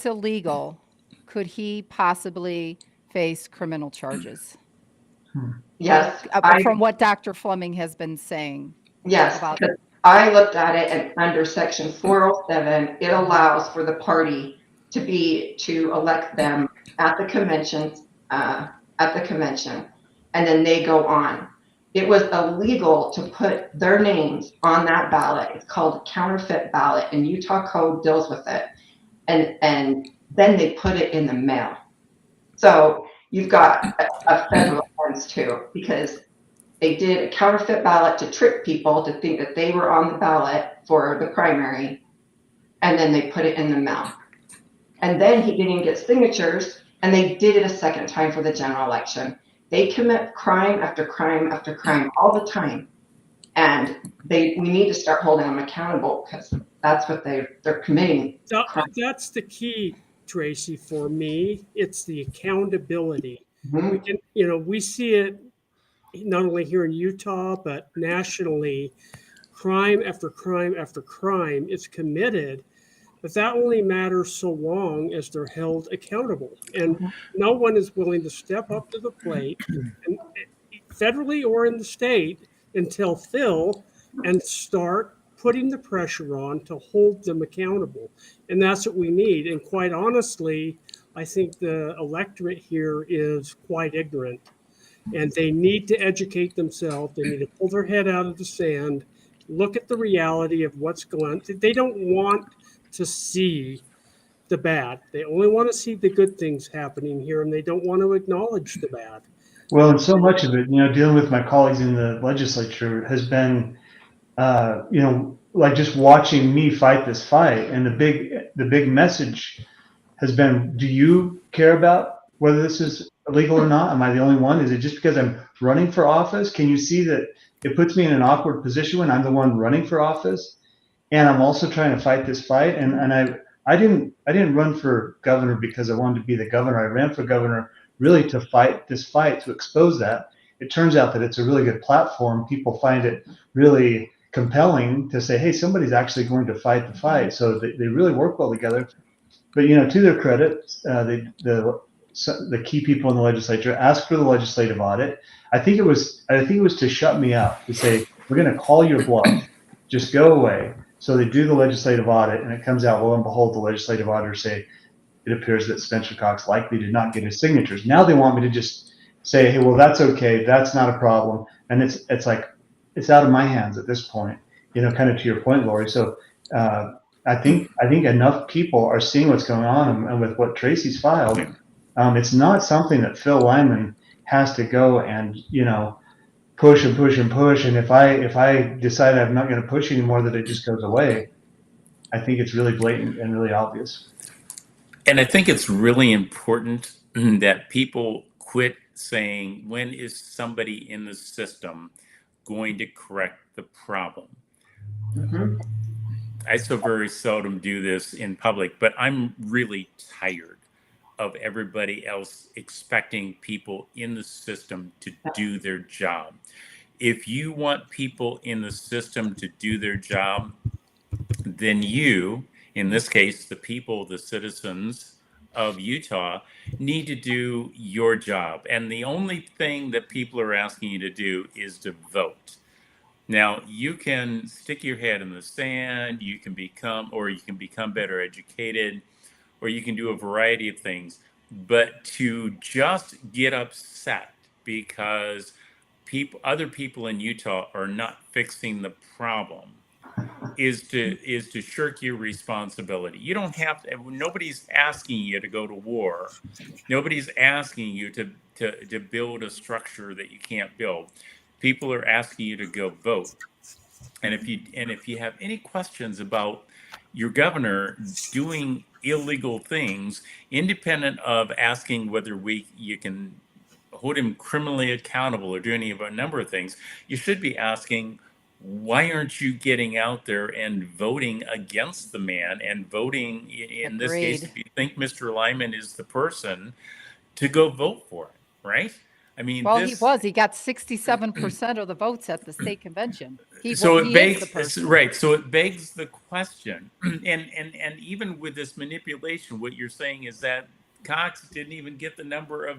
illegal, could he possibly face criminal charges? Yes. From what Dr. Fleming has been saying. Yes, because I looked at it, and under section 407, it allows for the party to elect them at the convention, and then they go on. It was illegal to put their names on that ballot. It's called a counterfeit ballot, and Utah code deals with it. And then they put it in the mail. So you've got a federal offense too, because they did a counterfeit ballot to trick people to think that they were on the ballot for the primary, and then they put it in the mail. And then he didn't get signatures, and they did it a second time for the general election. They commit crime after crime after crime all the time, and we need to start holding them accountable, because that's what they're committing. That's the key, Tracie, for me. It's the accountability. Mm-hmm. We see it not only here in Utah, but nationally. Crime after crime after crime is committed, but that only matters so long as they're held accountable. And no one is willing to step up to the plate, and federally or in the state, until Phil, and start putting the pressure on to hold them accountable. And that's what we need. And quite honestly, I think the electorate here is quite ignorant, and they need to educate themselves. They need to pull their head out of the sand, look at the reality of what's going on. They don't want to see the bad. They only want to see the good things happening here, and they don't want to acknowledge the bad. Well, and so much of it, dealing with my colleagues in the legislature has been, like just watching me fight this fight. And the big message has been, do you care about whether this is illegal or not? Am I the only one? Is it just because I'm running for office? Can you see that it puts me in an awkward position when I'm the one running for office? And I'm also trying to fight this fight. And I didn't run for governor because I wanted to be the governor. I ran for governor really to fight this fight, to expose that. It turns out that it's a really good platform. People find it really compelling to say, hey, somebody's actually going to fight the fight. So they really work well together. But to their credit, the key people in the legislature asked for the legislative audit. I think it was to shut me up, to say, we're going to call your bluff, just go away. So they do the legislative audit, and it comes out, lo and behold, the legislative auditors say, it appears that Spencer Cox likely did not get his signatures. Now they want me to just say, hey, well, that's okay, that's not a problem. And it's like, it's out of my hands at this point, kind of to your point, Laurie. So I think enough people are seeing what's going on, and with what Tracie's filed, it's not something that Phil Lyman has to go and, push and push and push. And if I decide I'm not going to push anymore, that it just goes away. I think it's really blatant and really obvious. And I think it's really important that people quit saying, when is somebody in the system going to correct the problem? Mm-hmm. I so very seldom do this in public, but I'm really tired of everybody else expecting people in the system to do their job. If you want people in the system to do their job, then you, in this case, the people, the citizens of Utah, need to do your job. And the only thing that people are asking you to do is to vote. Now, you can stick your head in the sand, you can become better educated, or you can do a variety of things. But to just get upset because other people in Utah are not fixing the problem is to shirk your responsibility. You don't have to. Nobody's asking you to go to war. Nobody's asking you to build a structure that you can't build. People are asking you to go vote. And if you have any questions about your governor doing illegal things, independent of asking whether you can hold him criminally accountable or do any of a number of things, you should be asking, why aren't you getting out there and voting against the man and voting in this case, Agreed. if you think Mr. Lyman is the person, to go vote for it, right? I mean, Well, this. he got 67% of the votes at the state convention. So it He is the begs, person. right? So it begs the question, and even with this manipulation, what you're saying is that Cox didn't even get the number of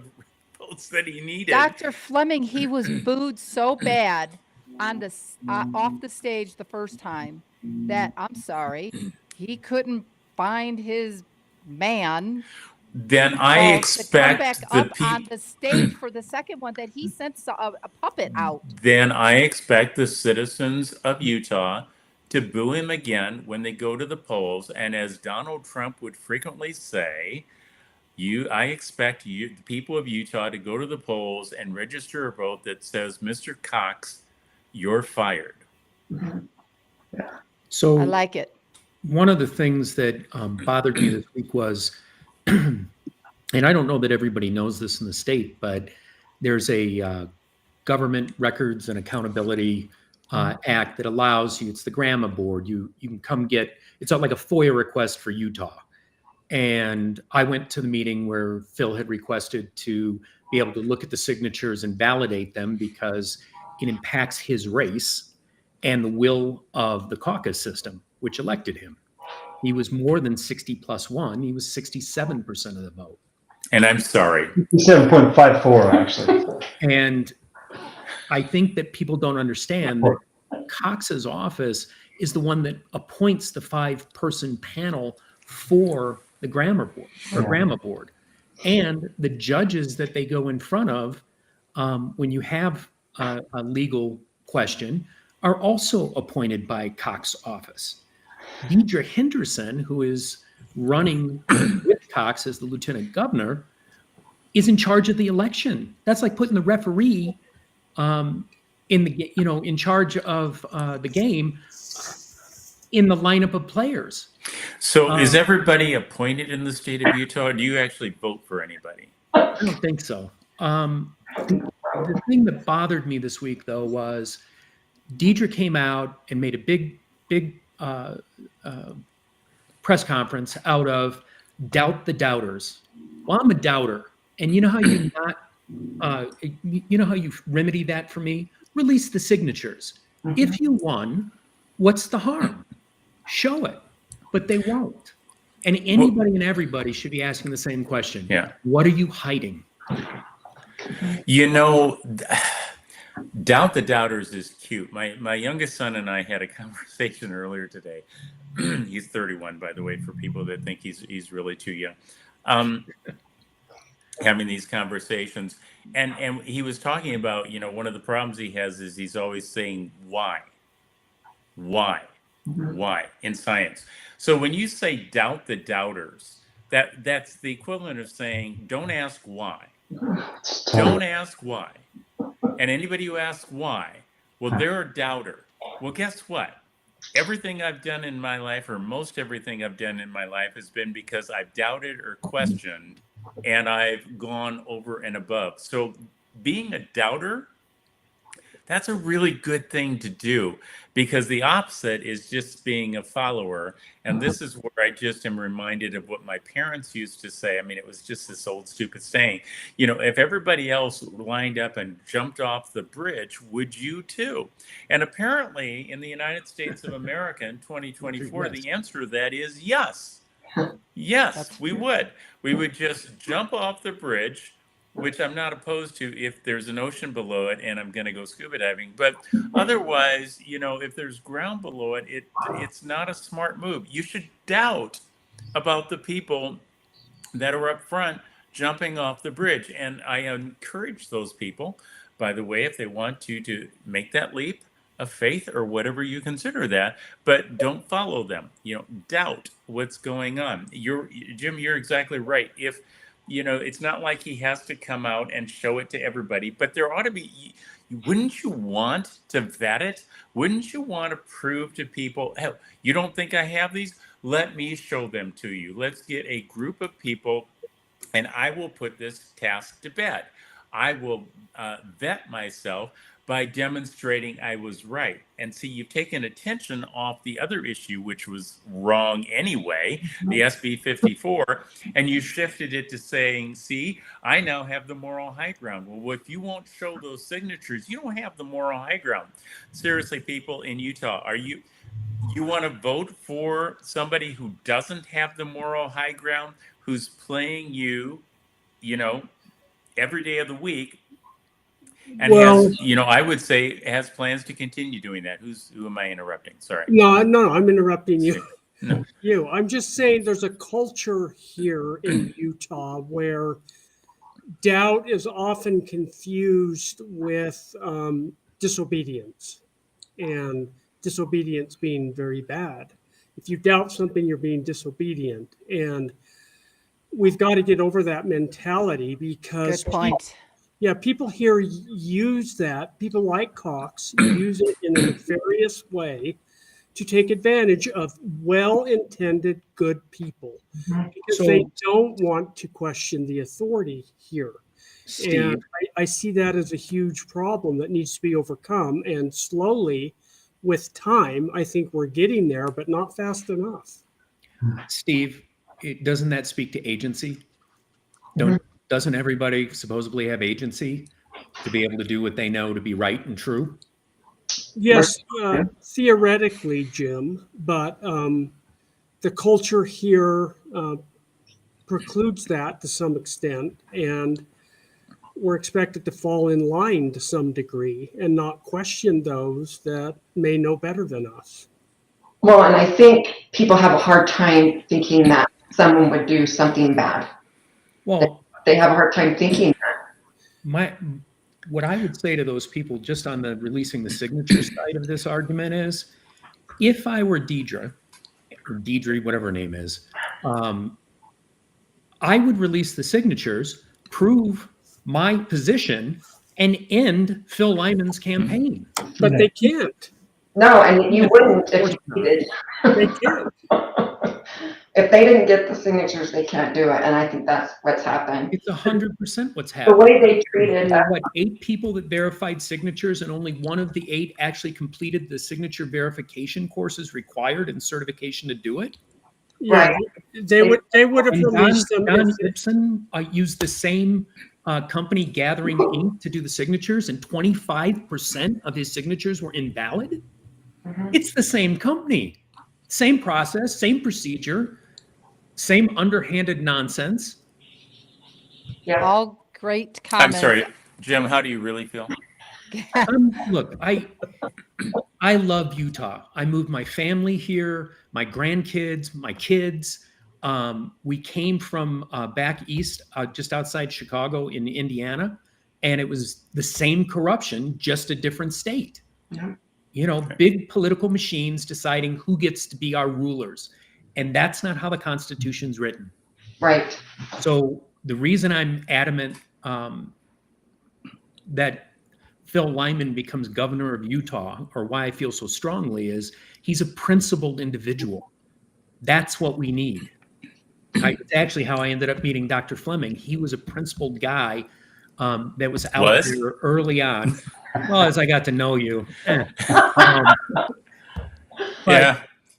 votes that he needed. Dr. Fleming, he was booed so bad on the off the stage the first time that I'm sorry, he couldn't find his man Then I to come expect back the up on the stage for the second one that he sent a puppet out. Then I expect the citizens of Utah to boo him again when they go to the polls. And as Donald Trump would frequently say, I expect the people of Utah to go to the polls and register a vote that says, Mr. Cox, you're fired. So I like it. one of the things that bothered me this week was, and I don't know that everybody knows this in the state, but there's a Government Records and Accountability Act that allows you, it's the GRAMA board, you can come get, it's like a FOIA request for Utah. And I went to the meeting where Phil had requested to be able to look at the signatures and validate them because it impacts his race and the will of the caucus system, which elected him. He was more than 60+1. He was 67% of the vote. And I'm sorry. 7.54, actually. And I think that people don't understand that Cox's office is the one that appoints the 5-person panel for the grammar board or GRAMA board. And the judges that they go in front of when you have a legal question are also appointed by Cox's office. Deidre Henderson, who is running with Cox as the lieutenant governor, is in charge of the election. That's like putting the referee in charge of the game in the lineup of players. So is everybody appointed in the state of Utah, or do you actually vote for anybody? I don't think so. The thing that bothered me this week, though, was Deidre came out and made a big press conference out of doubt the doubters. Well, I'm a doubter. And you know how you how you remedy that for me? Release the signatures. Mm-hmm. If you won, what's the harm? Show it. But they won't. And anybody and everybody should be asking the same question. Yeah. What are you hiding? Doubt the doubters is cute. My youngest son and I had a conversation earlier today. He's 31, by the way, for people that think he's really too young. Having these conversations, and he was talking about, one of the problems he has is he's always saying why in science. So when you say doubt the doubters, that's the equivalent of saying don't ask why. Don't ask why. And anybody who asks why, well, they're a doubter. Well, guess what? Everything I've done in my life, or most everything I've done in my life, has been because I've doubted or questioned, and I've gone over and above. So being a doubter, that's a really good thing to do, because the opposite is just being a follower. And this is where I just am reminded of what my parents used to say. I mean, it was just this old stupid saying, if everybody else lined up and jumped off the bridge, would you too? And apparently in the United States of America in 2024, the answer to that is yes. Yes, we would. We would just jump off the bridge, which I'm not opposed to if there's an ocean below it and I'm going to go scuba diving. But otherwise, if there's ground below it, it's not a smart move. You should doubt about the people that are up front jumping off the bridge. And I encourage those people, by the way, if they want to make that leap of faith or whatever you consider that, but don't follow them. Doubt what's going on. Jim, you're exactly right. If it's not like he has to come out and show it to everybody, but there ought to be, wouldn't you want to vet it? Wouldn't you want to prove to people, hey, you don't think I have these? Let me show them to you. Let's get a group of people, and I will put this task to bed. I will vet myself by demonstrating I was right. And see, you've taken attention off the other issue, which was wrong anyway, the SB 54, and you shifted it to saying, see, I now have the moral high ground. Well, if you won't show those signatures, you don't have the moral high ground. Seriously, people in Utah, you want to vote for somebody who doesn't have the moral high ground, who's playing you, every day of the week, and Well, has, I would say has plans to continue doing that. Who am I interrupting? Sorry. no, I'm interrupting you. No. I'm just saying there's a culture here in Utah where doubt is often confused with disobedience, and disobedience being very bad. If you doubt something, you're being disobedient. And we've got to get over that mentality because Good point. people here use that. People like Cox use it in a nefarious way to take advantage of well-intended good people because they don't want to question the authority here. Steve, And I see that as a huge problem that needs to be overcome. And slowly, with time, I think we're getting there, but not fast enough. Steve, doesn't that speak to agency? Doesn't everybody supposedly have agency to be able to do what they know to be right and true? Yes, theoretically, Jim, but the culture here precludes that to some extent, and we're expected to fall in line to some degree and not question those that may know better than us. Well, and I think people have a hard time thinking that someone would do something bad. Well, They have a hard time thinking that. What I would say to those people just on the releasing the signature side of this argument is, if I were Deidre, or Deidre, whatever her name is, I would release the signatures, prove my position, and end Phil Lyman's campaign. But they can't. No, and you wouldn't if you did. They can't. If they didn't get the signatures, they can't do it. And I think that's what's happened. It's 100% what's The happening. way they treated There were, 8 people that verified signatures, and only one of the 8 actually completed the signature verification courses required and certification to do it. Yeah, Right. they would have And released them. Don if- Gibson used the same company Gathering Ink to do the signatures, and 25% of his signatures were invalid. It's the same company, same process, same procedure, same underhanded nonsense. Yeah. All great I'm comments. sorry, Jim. How do you really feel? Look, I love Utah. I moved my family here, my grandkids, my kids. We came from back east, just outside Chicago in Indiana, and it was the same corruption, just a different state. Yeah. Big political machines deciding who gets to be our rulers. And that's not how the Constitution's written. Right. So the reason I'm adamant that Phil Lyman becomes governor of Utah, or why I feel so strongly, is he's a principled individual. That's what we need. It's actually how I ended up meeting Dr. Fleming. He was a principled guy that was out there early on. Well, as I got to know you.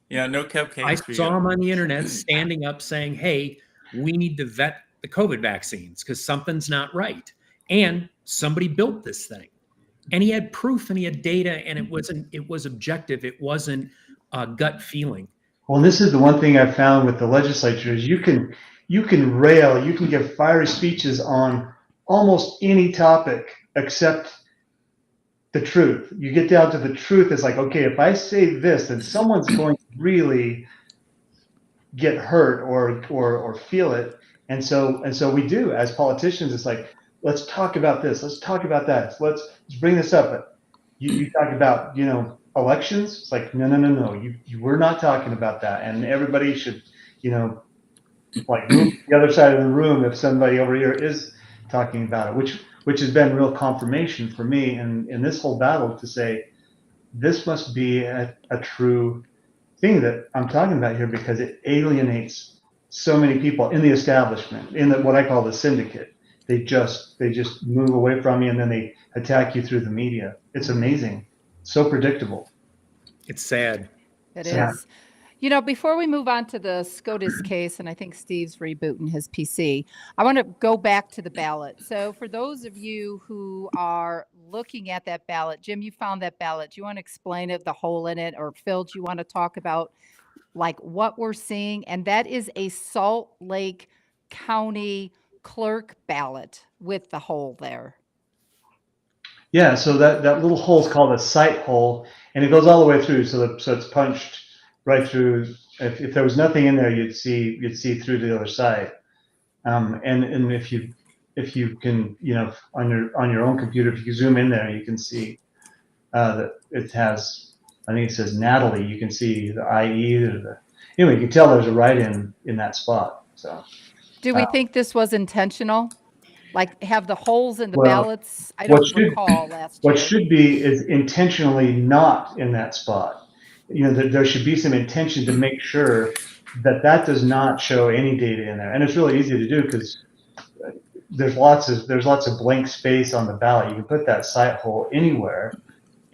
No cupcakes. I saw him on the internet standing up saying, hey, we need to vet the COVID vaccines because something's not right. And somebody built this thing. And he had proof and he had data, and it was objective. It wasn't a gut feeling. Well, this is the one thing I've found with the legislature is you can rail, you can give fiery speeches on almost any topic except the truth. You get down to the truth. It's like, okay, if I say this, then someone's going to really get hurt or feel it. And so we do as politicians. It's like, let's talk about this. Let's talk about that. Let's bring this up. You talk about, elections. It's like, no. We're not talking about that. And everybody should, like move to the other side of the room if somebody over here is talking about it, which has been real confirmation for me in this whole battle to say, this must be a true thing that I'm talking about here because it alienates so many people in the establishment, in what I call the syndicate. They just move away from you, and then they attack you through the media. It's amazing. So predictable. It's sad. It Yeah. is. You know, before we move on to the SCOTUS case, and I think Steve's rebooting his PC, I want to go back to the ballot. So for those of you who are looking at that ballot, Jim, you found that ballot. Do you want to explain it, the hole in it? Or Phil, do you want to talk about like what we're seeing? And that is a Salt Lake County clerk ballot with the hole there. Yeah, so that little hole is called a sight hole, and it goes all the way through. So it's punched right through. If there was nothing in there, you'd see through to the other side. And if you can, you know, on your own computer, if you zoom in there, you can see that it has. I think it says Natalie. You can see the IE or the. Anyway, you can tell there's a write-in in that spot. So. Do we think this was intentional? Like have the holes in the Well, ballots? I don't recall last year. What should be is intentionally not in that spot. You know, there should be some intention to make sure that does not show any data in there. And it's really easy to do because there's lots of blank space on the ballot. You can put that sight hole anywhere,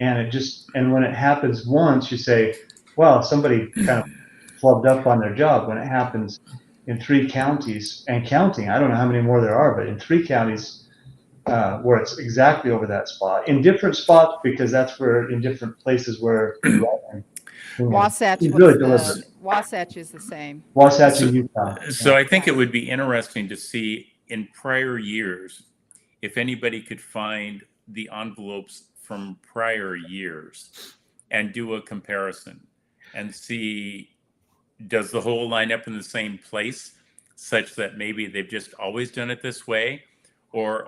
and when it happens once, you say, well, somebody kind of flubbed up on their job. When it happens in 3 counties and counting, I don't know how many more there are, but in 3 counties where it's exactly over that spot, in different spots, because that's where in different places where Wasatch, really Wasatch is the same. Wasatch in Utah. So I think it would be interesting to see in prior years if anybody could find the envelopes from prior years and do a comparison and see, does the hole line up in the same place such that maybe they've just always done it this way, or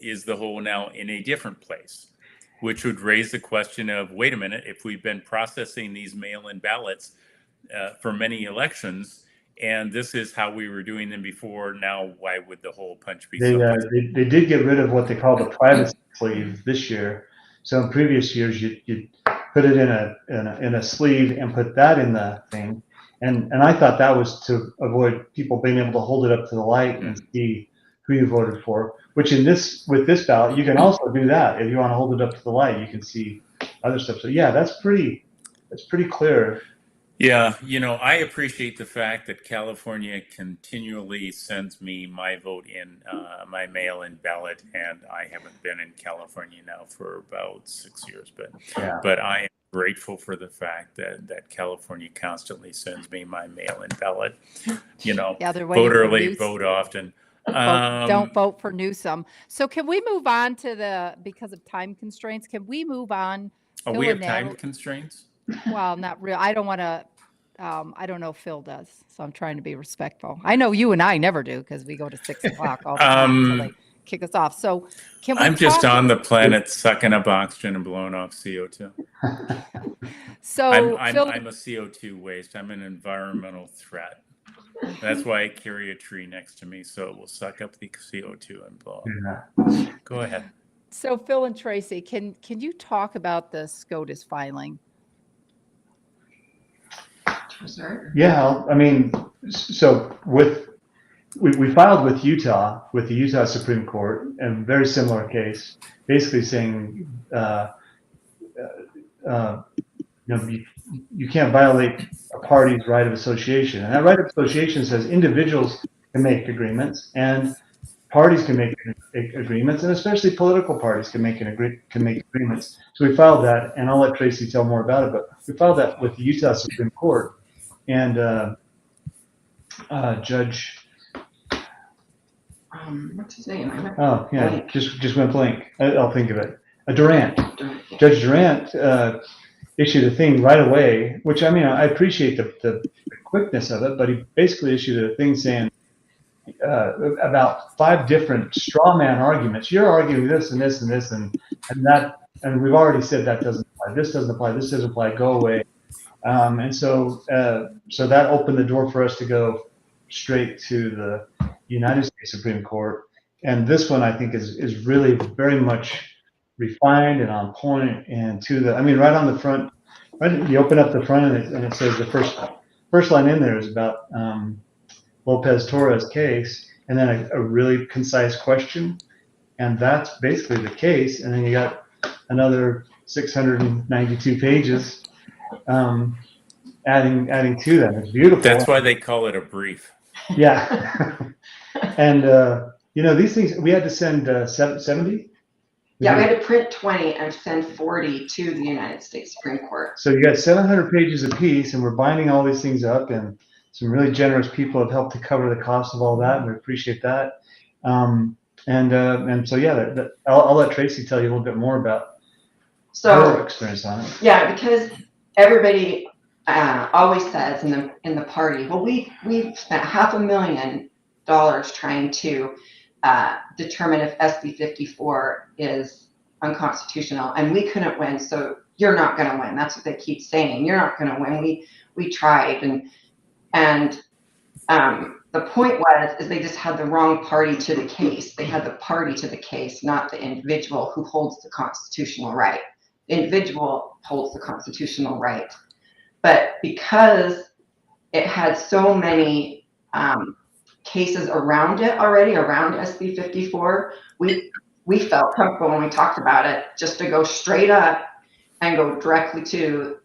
is the hole now in a different place, which would raise the question of, wait a minute, if we've been processing these mail-in ballots for many elections, and this is how we were doing them before, now why would the hole punch be something? They did get rid of what they call the privacy sleeve this year. So in previous years, you put it in a sleeve and put that in the thing. And I thought that was to avoid people being able to hold it up to the light and see who you voted for, which with this ballot, you can also do that. If you want to hold it up to the light, you can see other stuff. So yeah, that's pretty clear. Yeah, you know, I appreciate the fact that California continually sends me my vote in, my mail-in ballot, and I haven't been in California now for about 6 years, but I am grateful for the fact that California constantly sends me my mail-in ballot. You know, Yeah, they're vote waiting for early, Newt. vote often. Don't vote for Newsom. So can we move on to because of time constraints, can we move on? Oh, Phil we have and time Natalie- constraints? Well, not real. I don't want to. I don't know if Phil does, so I'm trying to be respectful. I know you and I never do because we go to 6 o'clock all the time until they kick us off. So can we? I'm just talk- on the planet sucking up oxygen and blowing off CO2. So Phil, I'm a CO2 waste. I'm an environmental threat. That's why I carry a tree next to me, so it will suck up the CO2 and blow. Yeah. Go ahead. So Phil and Tracie, can you talk about the SCOTUS filing? Yeah, I mean, so we filed with the Utah Supreme Court, a very similar case, basically saying, you can't violate a party's right of association, and that right of association says individuals can make agreements and parties can make agreements, and especially political parties can make agreements. So we filed that, and I'll let Tracie tell more about it. But we filed that with the Utah Supreme Court, and Judge. What's his name? Oh yeah, just went blank. I'll think of it. Durant. Judge Durant issued a thing right away, which I mean I appreciate the quickness of it, but he basically issued a thing saying about 5 different straw man arguments. You're arguing this and this and this and that, and we've already said that doesn't apply. This doesn't apply. This doesn't apply. Go away. And so that opened the door for us to go straight to the United States Supreme Court. And this one I think is really very much refined and on point, and right on the front, right, you open up the front and it says the first line in there is about Lopez Torres case, and then a really concise question. And that's basically the case. And then you got another 692 pages adding to them. It's beautiful. That's why they call it a brief. Yeah. And, these things, we had to send 70? Yeah, we had to print 20 and send 40 to the United States Supreme Court. So you got 700 pages apiece, and we're binding all these things up, and some really generous people have helped to cover the cost of all that, and we appreciate that. And so, yeah, I'll let Tracie tell you a little bit more about her experience on it. Yeah, because everybody always says in the party, well, we've spent $500,000 trying to determine if SB 54 is unconstitutional, and we couldn't win, so you're not going to win. That's what they keep saying. You're not going to win. We tried, and the point is they just had the wrong party to the case. They had the party to the case, not the individual who holds the constitutional right. The individual holds the constitutional right, but because it had so many cases around it already, around SB 54, we felt comfortable when we talked about it just to go straight up and go directly to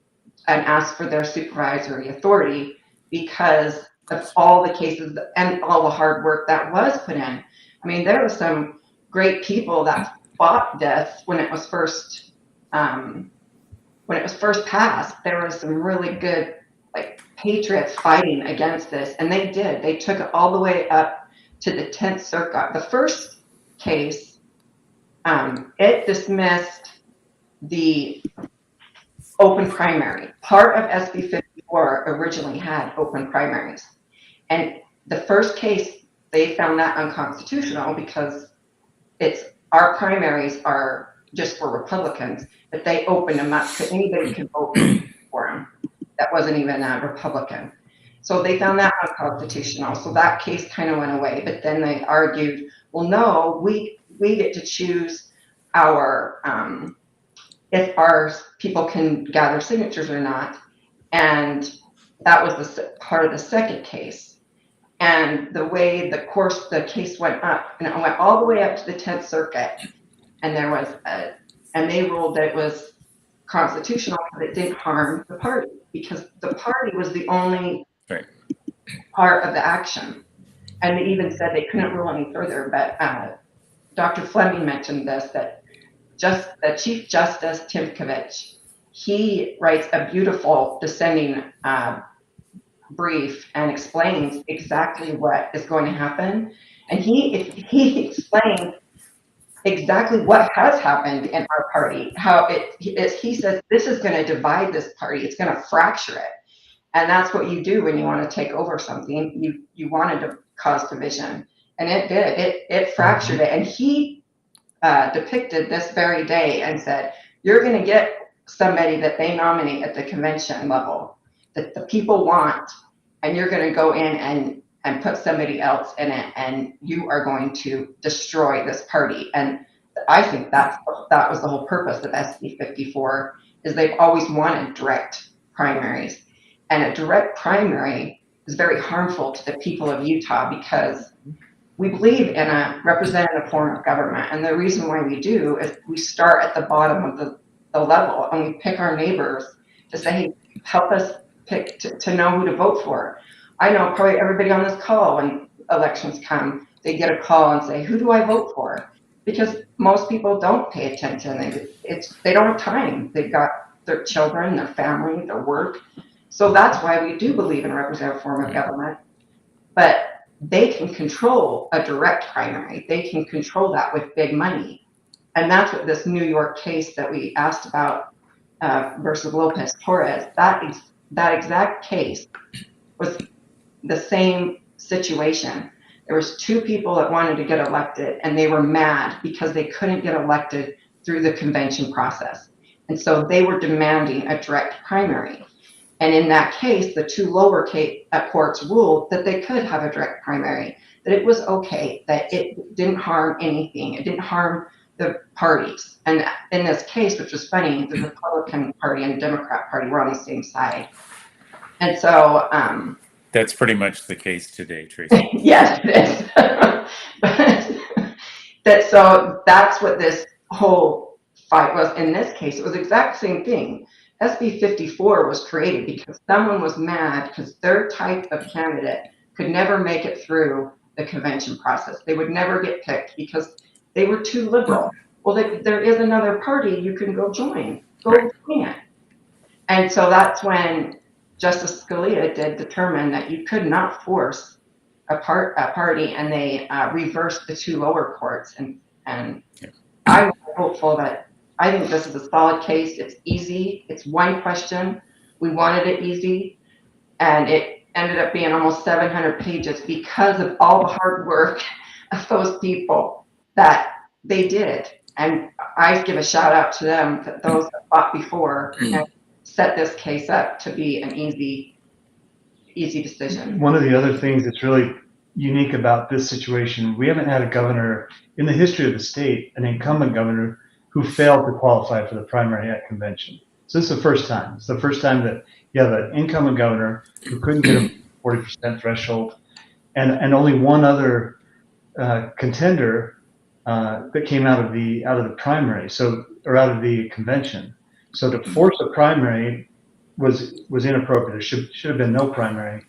and ask for their supervisory authority because of all the cases and all the hard work that was put in. I mean, there were some great people that fought this when it was first passed. There was some really good patriots fighting against this, and they did. They took it all the way up to the 10th Circuit. The first case, it dismissed the open primary. Part of SB 54 originally had open primaries, and the first case they found that unconstitutional because our primaries are just for Republicans, but they opened them up so anybody could vote for them. That wasn't even a Republican. So they found that unconstitutional. So that case kind of went away. But then they argued, well, no, we get to choose our if our people can gather signatures or not. And that was part of the second case. And the way the case went up, and it went all the way up to the 10th Circuit. And and they ruled that it was constitutional because it didn't harm the party, because the party was the only part of the action. And they even said they couldn't rule any further, but Dr. Fleming mentioned this, that the Chief Justice Timkovich, he writes a beautiful dissenting brief and explains exactly what is going to happen. And he explains exactly what has happened in our party, how he says this is going to divide this party, it's going to fracture it. And that's what you do when you want to take over something. You wanted to cause division, and it did. It fractured it. And he depicted this very day and said, you're going to get somebody that they nominate at the convention level that the people want, and you're going to go in and put somebody else in it, and you are going to destroy this party. And I think that was the whole purpose of SB 54, is they've always wanted direct primaries. And a direct primary is very harmful to the people of Utah because we believe in a representative form of government. And the reason why we do is we start at the bottom of the level, and we pick our neighbors to say, hey, help us pick to know who to vote for. I know probably everybody on this call, when elections come, they get a call and say, who do I vote for? Because most people don't pay attention. They don't have time. They've got their children, their family, their work. So that's why we do believe in a representative form of government. But they can control a direct primary. They can control that with big money. And that's what this New York case that we asked about versus Lopez Torres, that exact case was the same situation. There was two people that wanted to get elected, and they were mad because they couldn't get elected through the convention process. And so they were demanding a direct primary. And in that case, the two lower courts ruled that they could have a direct primary, that it was okay, that it didn't harm anything. It didn't harm the parties. And in this case, which was funny, the Republican Party and the Democrat Party were on the same side. And so That's pretty much the case today, Tracie. Yes, it is. So that's what this whole fight was. In this case, it was the exact same thing. SB 54 was created because someone was mad because their type of candidate could never make it through the convention process. They would never get picked because they were too liberal. Well, there is another party you can go join. Go join it. And so that's when Justice Scalia did determine that you could not force a party, and they reversed the two lower courts. And I was hopeful that I think this is a solid case. It's easy. It's one question. We wanted it easy, and it ended up being almost 700 pages because of all the hard work of those people that they did. And I give a shout out to them, that those that fought before and set this case up to be an easy decision. One of the other things that's really unique about this situation, we haven't had a governor in the history of the state, an incumbent governor, who failed to qualify for the primary at convention. So this is the first time. It's the first time that you have an incumbent governor who couldn't get a 40% threshold, and only one other contender that came out of the primary, or out of the convention. So to force a primary was inappropriate. There should have been no primary.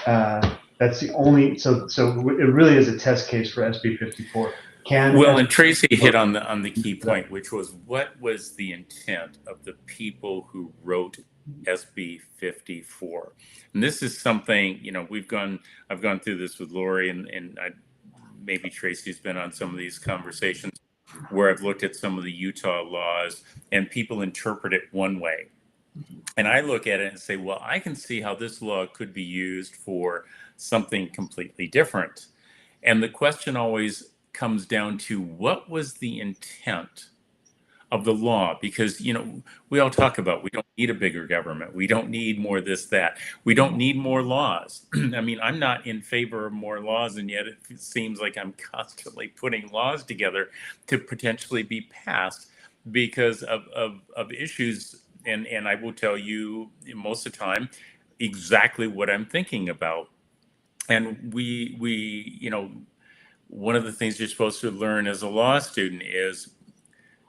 That's the only. So it really is a test case for SB 54. And Tracie hit on the key point, which was, what was the intent of the people who wrote SB 54? And this is something, I've gone through this with Laurie, and maybe Tracie's been on some of these conversations where I've looked at some of the Utah laws and people interpret it one way. And I look at it and say, well, I can see how this law could be used for something completely different. And the question always comes down to, what was the intent of the law? Because, we all talk about, we don't need a bigger government. We don't need more this, that. We don't need more laws. I mean, I'm not in favor of more laws, and yet it seems like I'm constantly putting laws together to potentially be passed because of issues. And I will tell you most of the time exactly what I'm thinking about. And we one of the things you're supposed to learn as a law student is,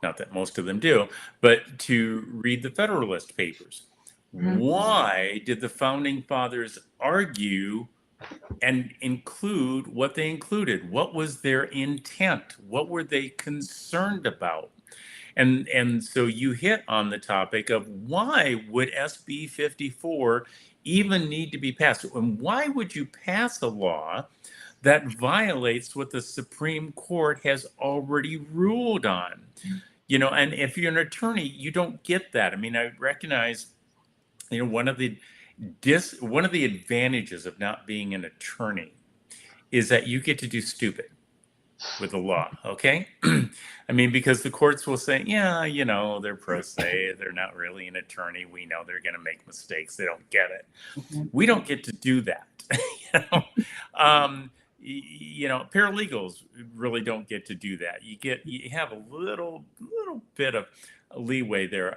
not that most of them do, but to read the Federalist Papers. Mm-hmm. Why did the Founding Fathers argue and include what they included? What was their intent? What were they concerned about? And so you hit on the topic of, why would SB 54 even need to be passed? And why would you pass a law that violates what the Supreme Court has already ruled on? And if you're an attorney, you don't get that. I mean, I recognize, one of the advantages of not being an attorney is that you get to do stupid with the law, okay? I mean, because the courts will say, yeah, they're pro se, they're not really an attorney. We know they're going to make mistakes. They don't get it. Mm-hmm. We don't get to do that. Paralegals really don't get to do that. You have a little bit of leeway there.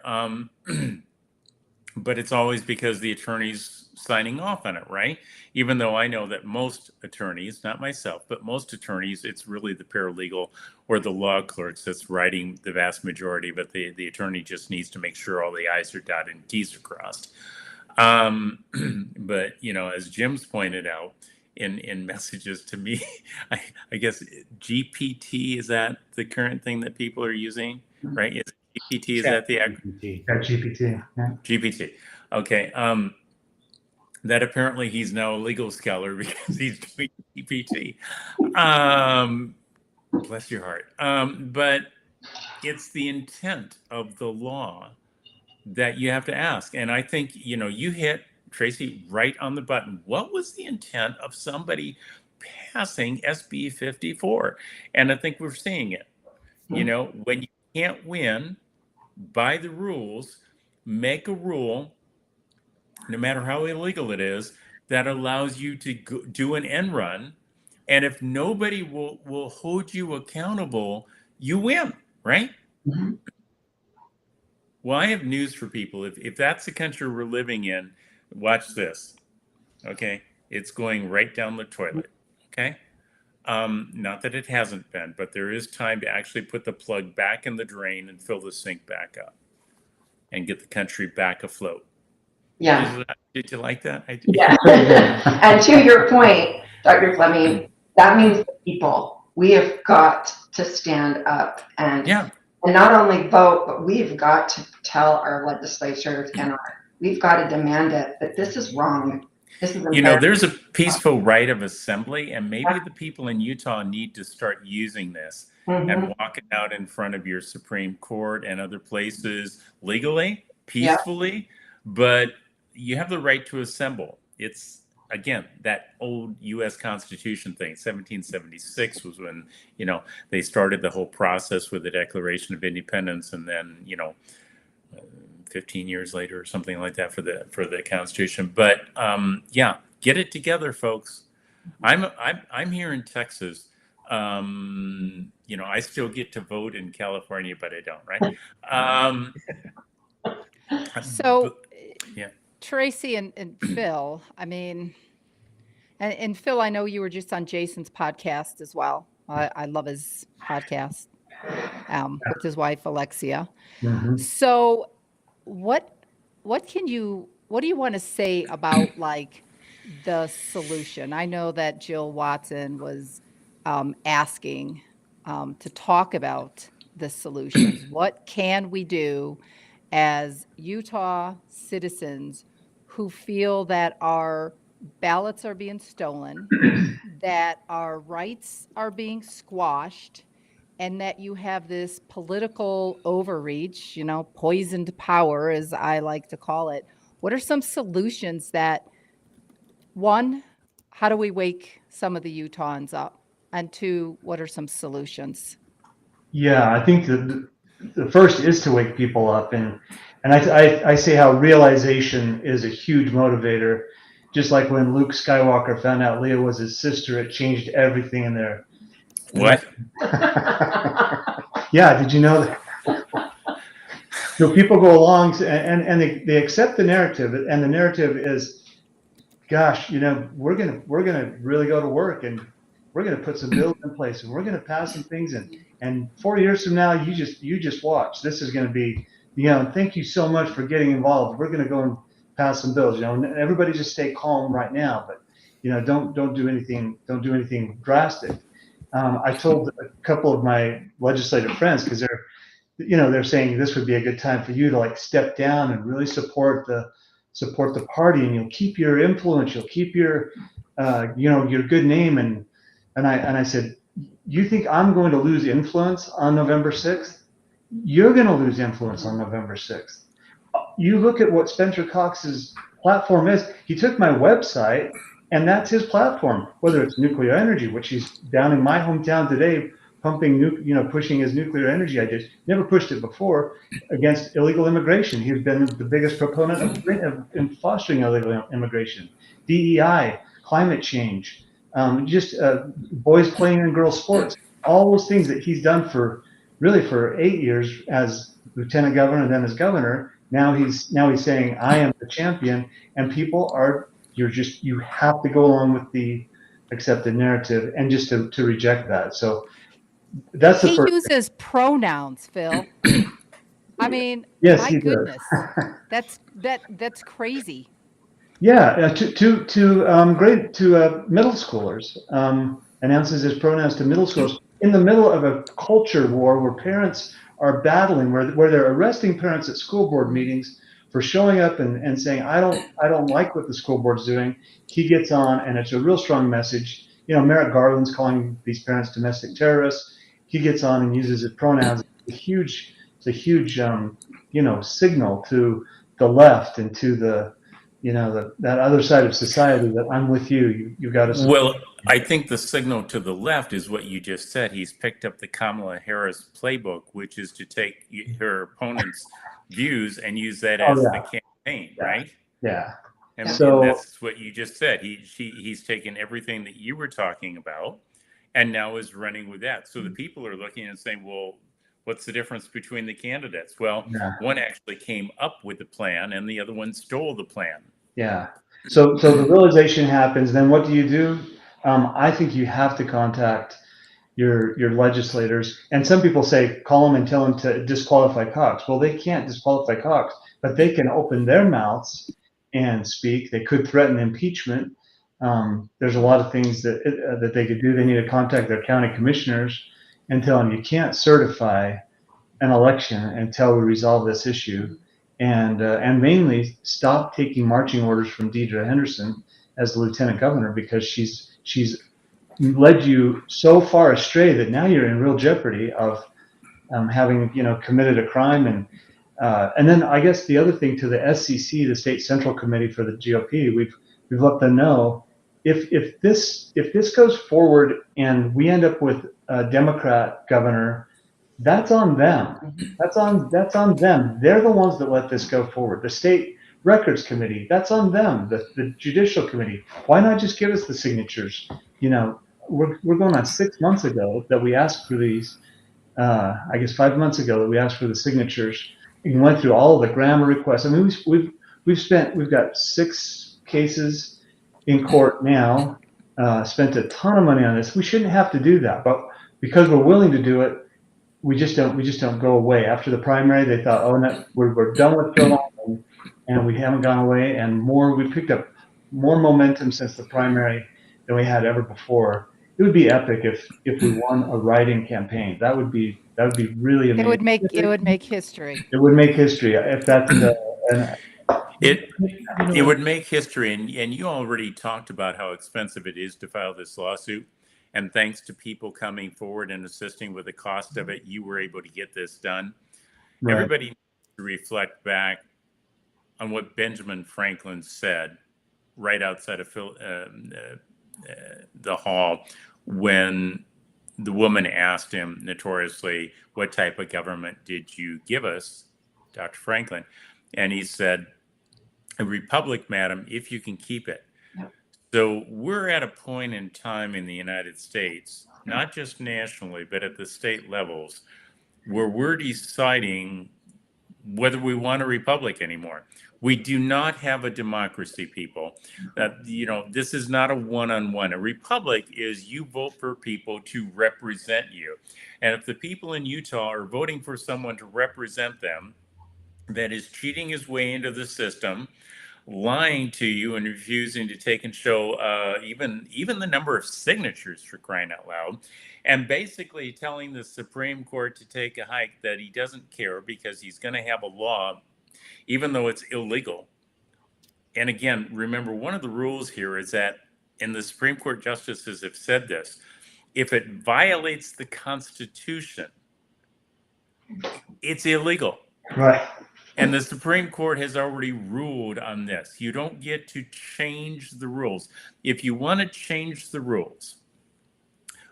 But it's always because the attorney's signing off on it, right? Even though I know that most attorneys, not myself, but most attorneys, it's really the paralegal or the law clerks that's writing the vast majority, but the attorney just needs to make sure all the I's are dotted and T's are crossed. But, as Jim's pointed out in messages to me, I guess GPT, is that the current thing that people are using, right? GPT, is that the GPT? Yeah, GPT. Yeah. GPT. Okay. That apparently he's now a legal scholar because he's doing GPT. Bless your heart. But it's the intent of the law that you have to ask. And I think, you hit, Tracie, right on the button. What was the intent of somebody passing SB 54? And I think we're seeing it. When you can't win by the rules, make a rule, no matter how illegal it is, that allows you to do an end run. And if nobody will hold you accountable, you win, right? Mm-hmm. Well, I have news for people. If that's the country we're living in, watch this. Okay. It's going right down the toilet. Okay. Not that it hasn't been, but there is time to actually put the plug back in the drain and fill the sink back up and get the country back afloat. Yeah. Did you like that? Yeah. And to your point, Dr. Fleming, that means the people. We have got to stand up and not only vote, but we've got to tell our legislatures and we've got to demand it that this is wrong. This is there's a peaceful right of assembly, and maybe the people in Utah need to start using this and walking out in front of your Supreme Court and other places legally, peacefully, but you have the right to assemble. It's, again, that old U.S. Constitution thing. 1776 was when, they started the whole process with the Declaration of Independence, and then, 15 years later or something like that for the Constitution. But get it together, folks. I'm here in Texas. I still get to vote in California, but I don't, right? So, yeah. Tracie and Phil, I mean, and Phil, I know you were just on Jason's podcast as well. I love his podcast with his wife, Alexia. So what do you want to say about like the solution? I know that Jill Watson was asking to talk about the solutions. What can we do as Utah citizens who feel that our ballots are being stolen, that our rights are being squashed, and that you have this political overreach, poisoned power, as I like to call it? What are some solutions that, one, how do we wake some of the Utahns up? And two, what are some solutions? Yeah, I think the first is to wake people up, and I say how realization is a huge motivator. Just like when Luke Skywalker found out Leia was his sister, it changed everything in there. What? Yeah, did you know that? So people go along and they accept the narrative, and the narrative is, gosh, we're gonna really go to work, and we're gonna put some bills in place, and we're gonna pass some things in, and 4 years from now, you just watch. This is gonna be, thank you so much for getting involved. We're gonna go and pass some bills, and everybody just stay calm right now, but don't do anything drastic. I told a couple of my legislative friends, because they're saying this would be a good time for you to like step down and really support the party, and you'll keep your influence, you'll keep your your good name, and I said, you think I'm going to lose influence on November 6th? You're going to lose influence on November 6th. You look at what Spencer Cox's platform is. He took my website, and that's his platform, whether it's nuclear energy, which he's down in my hometown today, pushing his nuclear energy ideas. Never pushed it before, against illegal immigration. He's been the biggest proponent of fostering illegal immigration. DEI, climate change, boys playing in girls' sports, all those things that he's done for 8 years as lieutenant governor and then as governor. Now he's saying, I am the champion, and people you have to go along with the accepted narrative and just to reject that. So that's the first. He uses pronouns, Phil. I mean, yes, my goodness, that's crazy. Yeah, to middle schoolers, announces his pronouns to middle schoolers in the middle of a culture war where parents are battling, where they're arresting parents at school board meetings for showing up and saying, I don't like what the school board's doing. He gets on, and it's a real strong message. Merrick Garland's calling these parents domestic terrorists. He gets on and uses his pronouns. It's a huge signal to the left and to that other side of society that I'm with you. You got to. Well, I think the signal to the left is what you just said. He's picked up the Kamala Harris playbook, which is to take her opponent's views and use that as the campaign, right? Yeah. And that's what you just said. He's taken everything that you were talking about and now is running with that. So the people are looking and saying, well, what's the difference between the candidates? Well, one actually came up with the plan and the other one stole the plan. Yeah. So the realization happens. Then what do you do? I think you have to contact your legislators. And some people say, call them and tell them to disqualify Cox. Well, they can't disqualify Cox, but they can open their mouths and speak. They could threaten impeachment. There's a lot of things that they could do. They need to contact their county commissioners and tell them you can't certify an election until we resolve this issue. And mainly stop taking marching orders from Deidre Henderson as the lieutenant governor, because she's led you so far astray that now you're in real jeopardy of having committed a crime. And then I guess the other thing, to the SCC, the State Central Committee for the GOP, we've let them know, if this goes forward and we end up with a Democrat governor, that's on them. That's on them. They're the ones that let this go forward. The State Records Committee, that's on them. The Judicial Committee, why not just give us the signatures? We're going on 6 months ago that we asked for these. I guess 5 months ago that we asked for the signatures. We went through all of the grammar requests. I mean, we've got 6 cases in court now. Spent a ton of money on this. We shouldn't have to do that, but because we're willing to do it, we just don't go away. After the primary, they thought, oh no, we're done with Phil, and we haven't gone away. And we picked up more momentum since the primary than we had ever before. It would be epic if we won a write-in campaign. That would be really amazing. It would make history. It would make history if that's It would make history, and you already talked about how expensive it is to file this lawsuit. And thanks to people coming forward and assisting with the cost of it, you were able to get this done. Right. Everybody needs to reflect back on what Benjamin Franklin said right outside of the hall when the woman asked him notoriously, what type of government did you give us, Dr. Franklin? And he said, a republic, madam, if you can keep it. So we're at a point in time in the United States, not just nationally, but at the state levels, where we're deciding whether we want a republic anymore. We do not have a democracy, people. This is not a one-on-one. A republic is you vote for people to represent you. And if the people in Utah are voting for someone to represent them that is cheating his way into the system, lying to you and refusing to take and show even the number of signatures, for crying out loud, and basically telling the Supreme Court to take a hike that he doesn't care because he's going to have a law, even though it's illegal. And again, remember, one of the rules here is that, and the Supreme Court justices have said this, if it violates the Constitution, it's illegal. Right. And the Supreme Court has already ruled on this. You don't get to change the rules. If you want to change the rules,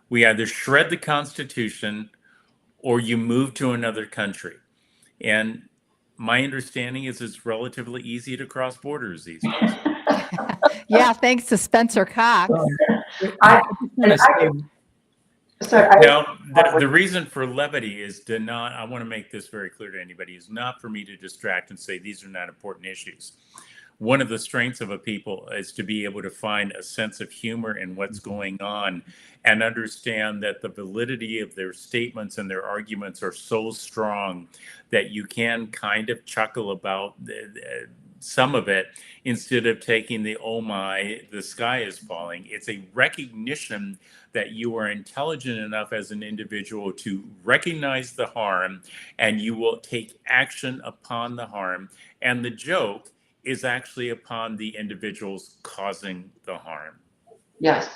we either shred the Constitution or you move to another country. And my understanding is it's relatively easy to cross borders these days. Yeah, thanks to Spencer Cox. Now, the reason for levity is I want to make this very clear to anybody, is not for me to distract and say these are not important issues. One of the strengths of a people is to be able to find a sense of humor in what's going on and understand that the validity of their statements and their arguments are so strong that you can kind of chuckle about some of it instead of taking the, oh my, the sky is falling. It's a recognition that you are intelligent enough as an individual to recognize the harm and you will take action upon the harm. And the joke is actually upon the individuals causing the harm. Yes.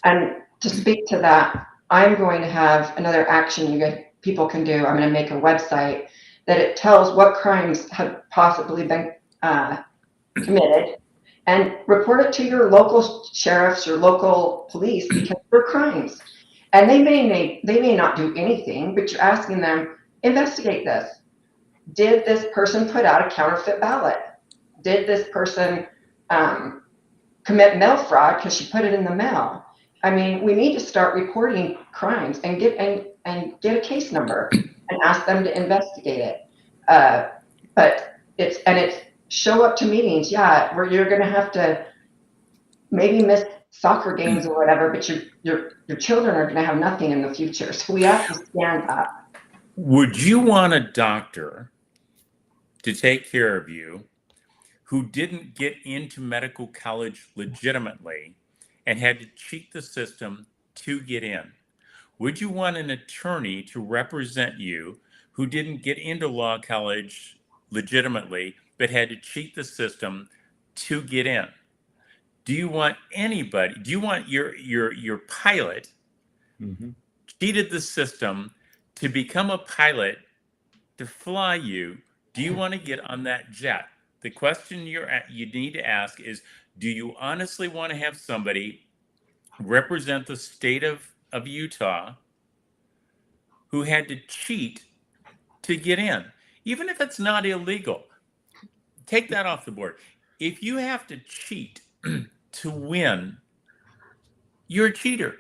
And to speak to that, I'm going to have another action people can do. I'm going to make a website that it tells what crimes have possibly been committed and report it to your local sheriffs, your local police, because they're crimes. And they may not do anything, but you're asking them, investigate this. Did this person put out a counterfeit ballot? Did this person commit mail fraud because she put it in the mail? I mean, we need to start reporting crimes and get a case number and ask them to investigate it. But it's show up to meetings, yeah, where you're going to have to maybe miss soccer games or whatever, but your children are going to have nothing in the future. So we have to stand up. Would you want a doctor to take care of you who didn't get into medical college legitimately and had to cheat the system to get in? Would you want an attorney to represent you who didn't get into law college legitimately but had to cheat the system to get in? Do you want anybody? Do you want your pilot cheated the system to become a pilot to fly you? Do you want to get on that jet? The question you need to ask is, do you honestly want to have somebody represent the state of Utah who had to cheat to get in? Even if it's not illegal, take that off the board. If you have to cheat to win, you're a cheater.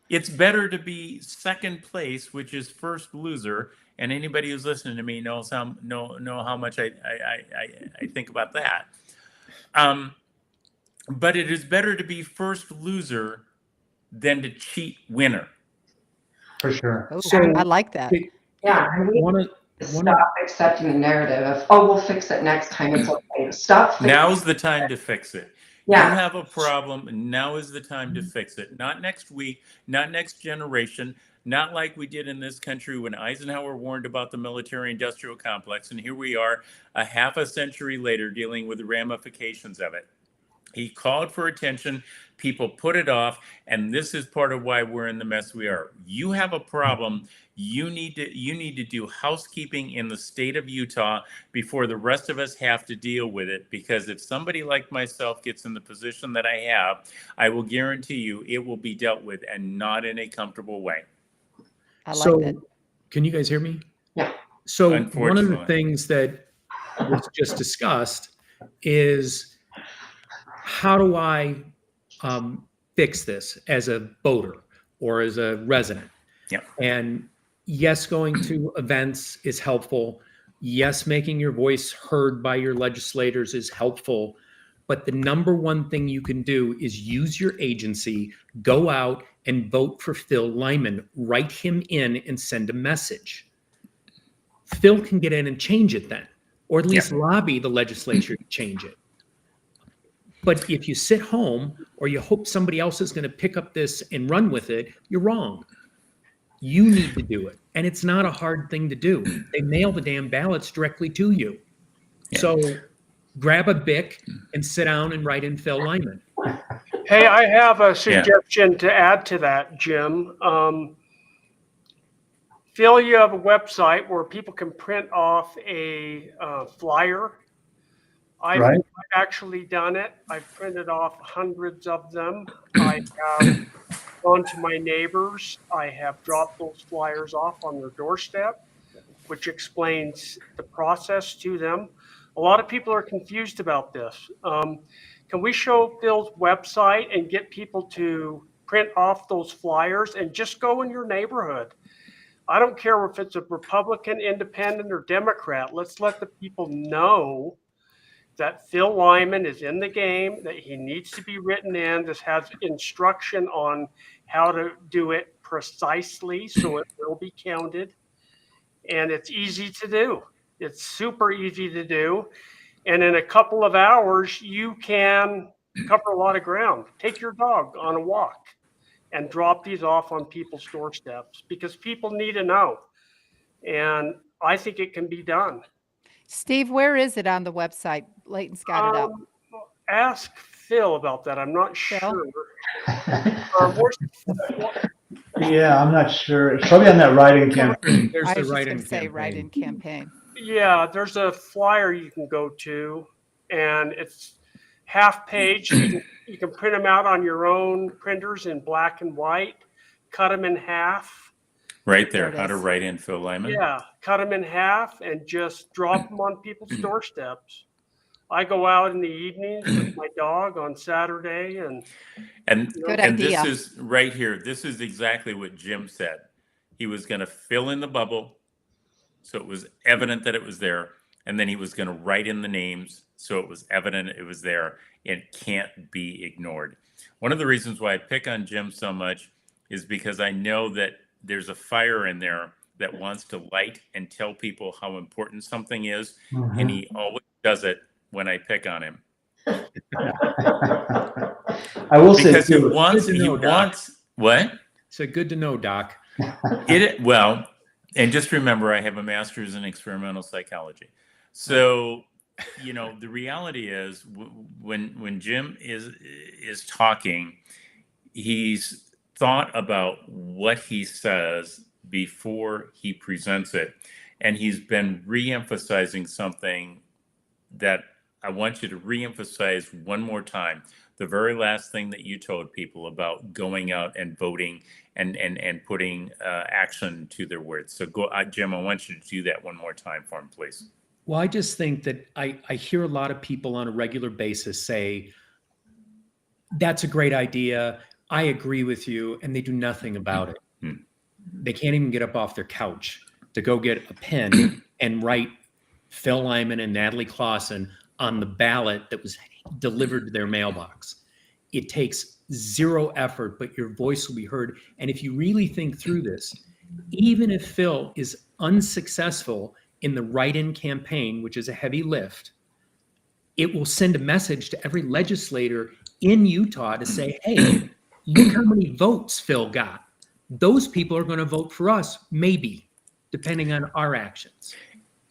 It's better to be second place, which is first loser. And anybody who's listening to me knows how much I think about that. But it is better to be first loser than to cheat winner. For sure. Oh, So- I like that. Yeah, and we One need of, to stop accepting the narrative of, oh, we'll fix it next time. It's okay. Stop fixing Now's the time to fix it. Yeah. You have a problem. Now is the time to fix it. Not next week, not next generation, not like we did in this country when Eisenhower warned about the military-industrial complex. And here we are a half a century later dealing with the ramifications of it. He called for attention. People put it off. And this is part of why we're in the mess we are. You have a problem. You need to do housekeeping in the state of Utah before the rest of us have to deal with it. Because if somebody like myself gets in the position that I have, I will guarantee you it will be dealt with, and not in a comfortable way. I like so that. can you guys hear me? Yeah. So one of Unfortunately. the things that was just discussed is, how do I fix this as a voter or as a resident? Yeah. And yes, going to events is helpful. Yes, making your voice heard by your legislators is helpful. But the number one thing you can do is use your agency, go out and vote for Phil Lyman, write him in and send a message. Phil can get in and change it then, or at least lobby the legislature to change it. But if you sit home or you hope somebody else is going to pick up this and run with it, you're wrong. You need to do it. And it's not a hard thing to do. They mail the damn ballots directly to you. Yeah. So grab a Bic and sit down and write in Phil Lyman. Hey, I have a suggestion to add to that, Jim. Phil, you have a website where people can print off a flyer. I've actually done it. I've printed off hundreds of them. I have gone to my neighbors. I have dropped those flyers off on their doorstep, which explains the process to them. A lot of people are confused about this. Can we show Phil's website and get people to print off those flyers and just go in your neighborhood? I don't care if it's a Republican, Independent, or Democrat. Let's let the people know that Phil Lyman is in the game, that he needs to be written in. This has instruction on how to do it precisely so it will be counted. And it's easy to do. It's super easy to do. And in a couple of hours, you can cover a lot of ground. Take your dog on a walk and drop these off on people's doorsteps, because people need to know. And I think it can be done. Steve, where is it on the website? Leighton's got it up. Ask Phil about that. I'm not Phil? sure. Yeah, I'm not sure. It's probably on that write-in campaign. There's I the was just write-in going to say campaign. write-in campaign. Yeah, there's a flyer you can go to, and it's half page. You can print them out on your own printers in black and white, cut them in half. Right there. There it How to is. write in Phil Lyman. Yeah, cut them in half and just drop them on people's doorsteps. I go out in the evenings with my dog on Saturday, and Good and idea. this is right here. This is exactly what Jim said. He was going to fill in the bubble, so it was evident that it was there. and then he was going to write in the names so it was evident it was there. It can't be ignored. One of the reasons why I pick on Jim so much is because I know that there's a fire in there that wants to light and tell people how important something is, and he always does it when I pick on him. I will say Because too, he wants what? So good to know, Doc. Well, and just remember, I have a master's in experimental psychology. So, you know, the reality is when Jim is talking, he's thought about what he says before he presents it, and he's been re-emphasizing something that I want you to re-emphasize one more time. The very last thing that you told people about going out and voting and putting action to their words. So go, Jim, I want you to do that one more time for him, please. Well, I just think that I hear a lot of people on a regular basis say, that's a great idea. I agree with you. And they do nothing about it. They can't even get up off their couch to go get a pen and write Phil Lyman and Natalie Clausen on the ballot that was delivered to their mailbox. It takes zero effort, but your voice will be heard. And if you really think through this, even if Phil is unsuccessful in the write-in campaign, which is a heavy lift, it will send a message to every legislator in Utah to say, hey, look how many votes Phil got. Those people are going to vote for us, maybe, depending on our actions.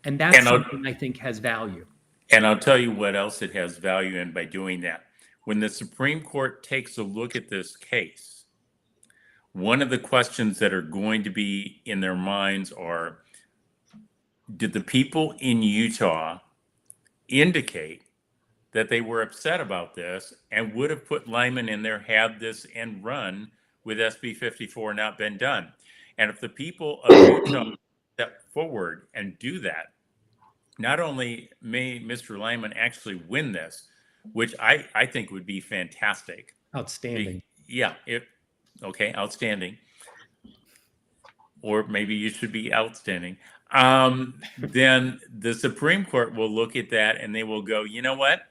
And that's something I think has value. And I'll tell you what else it has value in by doing that. When the Supreme Court takes a look at this case, one of the questions that are going to be in their minds are, did the people in Utah indicate that they were upset about this and would have put Lyman in there had this end run with SB 54 not been done? And if the people of Utah step forward and do that, not only may Mr. Lyman actually win this, which I think would be fantastic. Outstanding. Yeah. Okay. Outstanding. Or maybe you should be outstanding. Then the Supreme Court will look at that and they will go, you know what?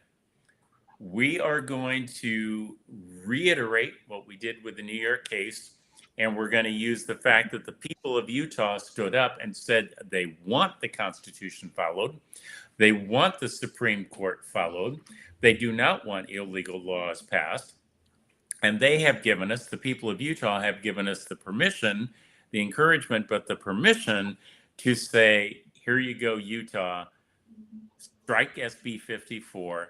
We are going to reiterate what we did with the New York case. And we're going to use the fact that the people of Utah stood up and said they want the Constitution followed. They want the Supreme Court followed. They do not want illegal laws passed. And they have given us, the people of Utah have given us the permission, the encouragement, but the permission to say, here you go, Utah, strike SB 54.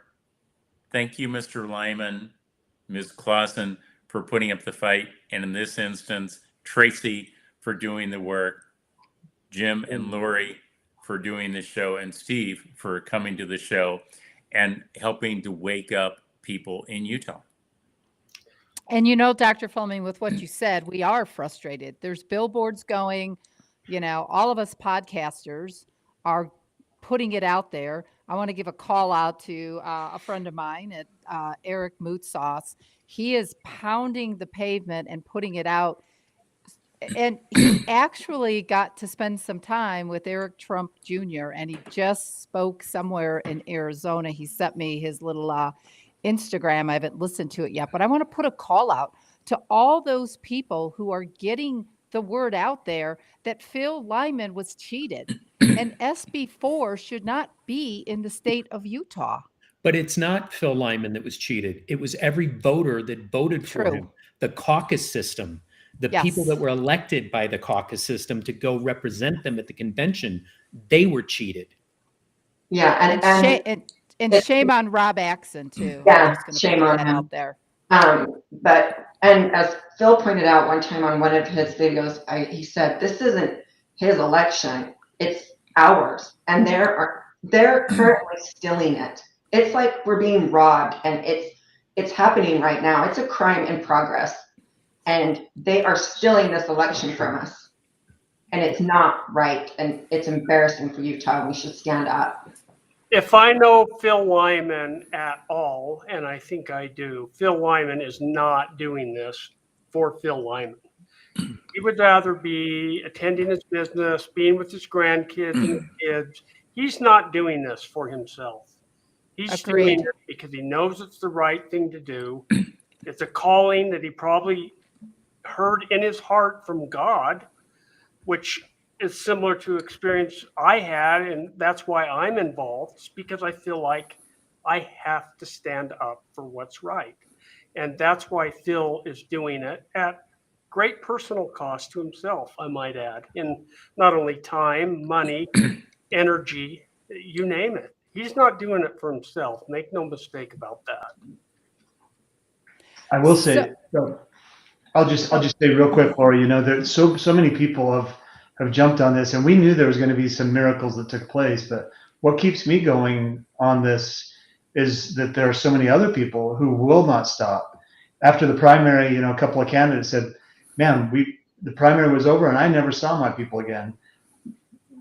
Thank you, Mr. Lyman, Ms. Clausen, for putting up the fight. And in this instance, Tracie for doing the work, Jim and Laurie for doing the show, and Steve for coming to the show and helping to wake up people in Utah. And you know, Dr. Fleming, with what you said, we are frustrated. There's billboards going, you know, all of us podcasters are putting it out there. I want to give a call out to a friend of mine at Eric Mootsauce. He is pounding the pavement and putting it out. And he actually got to spend some time with Eric Trump Jr. and he just spoke somewhere in Arizona. He sent me his little Instagram. I haven't listened to it yet, but I want to put a call out to all those people who are getting the word out there that Phil Lyman was cheated and SB 4 should not be in the state of Utah. But it's not Phil Lyman that was cheated. It was every voter that voted for him. The caucus system, the people that were elected by the caucus system to go represent them at the convention, they were cheated. Yeah, and shame on Rob Axon too. Yeah, shame on him out there. But as Phil pointed out one time on one of his videos, he said this isn't his election; it's ours, and they're currently stealing it. It's like we're being robbed, and it's happening right now. It's a crime in progress, and they are stealing this election from us, and it's not right, and it's embarrassing for Utah. We should stand up. If I know Phil Lyman at all, and I think I do, Phil Lyman is not doing this for Phil Lyman. He would rather be attending his business, being with his grandkids and kids. he's not doing this for himself. He's Agreed. doing it because he knows it's the right thing to do. It's a calling that he probably heard in his heart from God, which is similar to experience I had, and that's why I'm involved. It's because I feel like I have to stand up for what's right. And that's why Phil is doing it at great personal cost to himself, I might add, in not only time, money, energy, you name it. He's not doing it for himself. Make no mistake about that. I will say, so, I'll just say real quick, Laurie, there's so many people have jumped on this, and we knew there was going to be some miracles that took place, but what keeps me going on this is that there are so many other people who will not stop. After the primary, a couple of candidates said, man, the primary was over and I never saw my people again.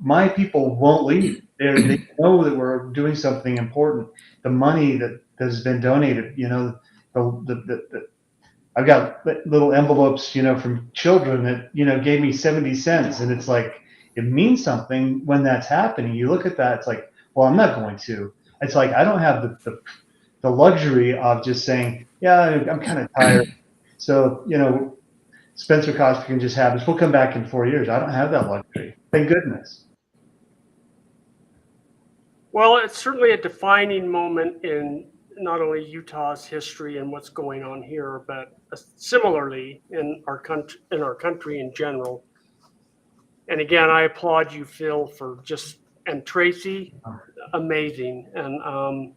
My people won't leave. They know that we're doing something important. The money that has been donated, I've got little envelopes, from children that, gave me 70 cents. And it's like, it means something when that's happening. You look at that, it's like, well, I'm not going to. It's like, I don't have the luxury of just saying, yeah, I'm kind of tired. So, Spencer Costa can just have this. We'll come back in 4 years. I don't have that luxury. Thank goodness. Well, it's certainly a defining moment in not only Utah's history and what's going on here, but similarly in our country in general. And again, I applaud you, Phil, and Tracie, amazing. And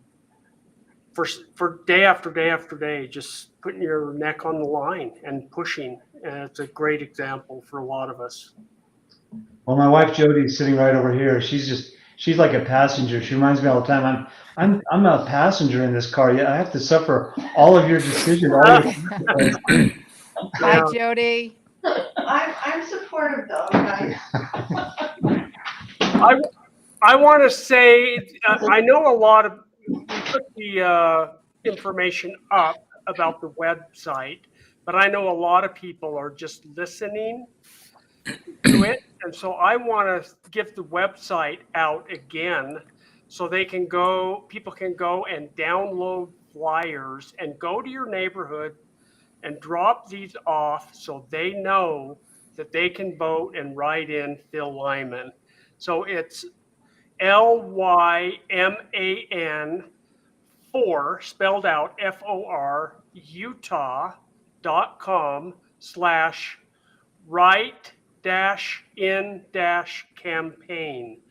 for day after day after day, just putting your neck on the line and pushing. And it's a great example for a lot of us. Well, my wife Jody is sitting right over here. She's like a passenger. She reminds me all the time, I'm a passenger in this car. Yeah, I have to suffer all of your decisions. Hi, Jody. I'm supportive though, guys. I want to say, I know a lot of, we put the information up about the website, but I know a lot of people are just listening to it. And so I want to give the website out again so people can go and download flyers and go to your neighborhood and drop these off so they know that they can vote and write in Phil Lyman. So it's LYMAN 4, spelled out FOR, Utah.com/write-in-campaign.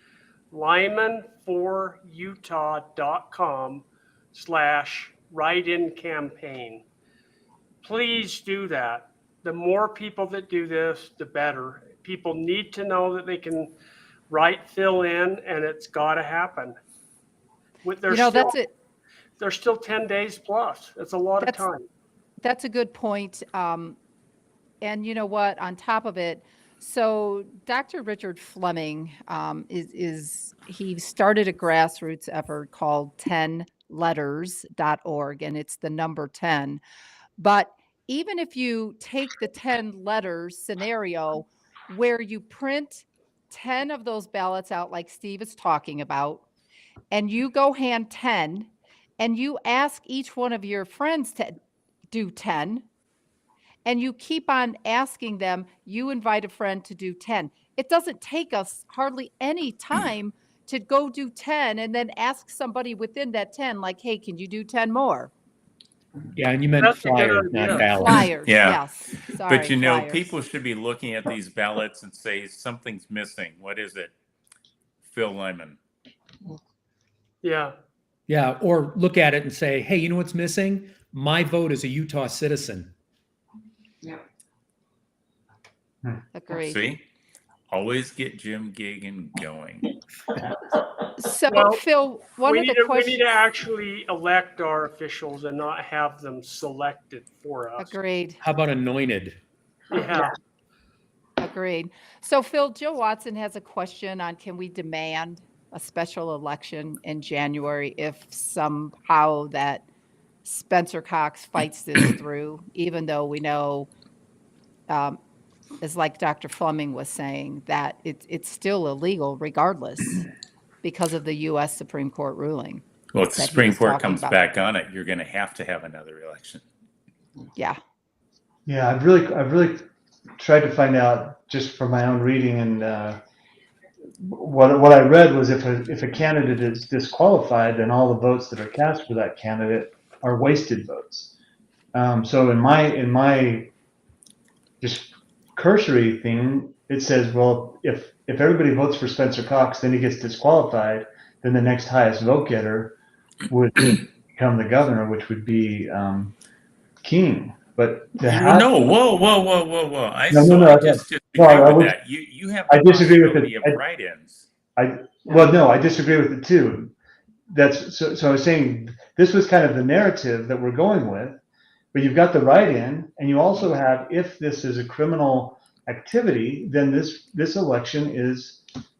Lyman4Utah.com/write-in-campaign. Please do that. The more people that do this, the better. People need to know that they can write Phil in, and it's got to happen. That's it. There's still 10 days plus. It's a lot of time. That's a good point. And you know what? On top of it, so Dr. Richard Fleming he started a grassroots effort called 10letters.org, and it's the number 10. But even if you take the 10 letters scenario where you print 10 of those ballots out like Steve is talking about, and you go hand 10, and you ask each one of your friends to do 10, and you keep on asking them, you invite a friend to do 10. It doesn't take us hardly any time to go do 10 and then ask somebody within that 10, like, hey, can you do 10 more? Yeah, and you meant That's a good flyers, idea. not ballots. Flyers, Yeah. yes. Sorry, But flyers. people should be looking at these ballots and say something's missing. What is it? Phil Lyman. Yeah. Yeah, or look at it and say, hey, you know what's missing? My vote as a Utah citizen. Yeah. Agreed. See? Always get Jim Gagan going. So, Well, Phil, one we of need the to questions. actually elect our officials and not have them selected for us. Agreed. How about anointed? Yeah. Agreed. So, Phil, Joe Watson has a question on, can we demand a special election in January if somehow that Spencer Cox fights this through, even though we know, as like Dr. Fleming was saying, that it's still illegal regardless. because of the U.S. Supreme Court ruling. Well, if the that he Supreme was Court talking comes about. back on it, you're going to have another election. Yeah. Yeah, I've really tried to find out just from my own reading, and what I read was if a candidate is disqualified, then all the votes that are cast for that candidate are wasted votes. So in my just cursory thing, it says, well, if everybody votes for Spencer Cox, then he gets disqualified, then the next highest vote getter would become the governor, which would be King. But to have No, whoa! I no, just disagree I with would, that. You have the I disagree with possibility it. of write-ins. Well, no, I disagree with it too. That's so I was saying this was kind of the narrative that we're going with, but you've got the write-in, and you also have, if this is a criminal activity, then this election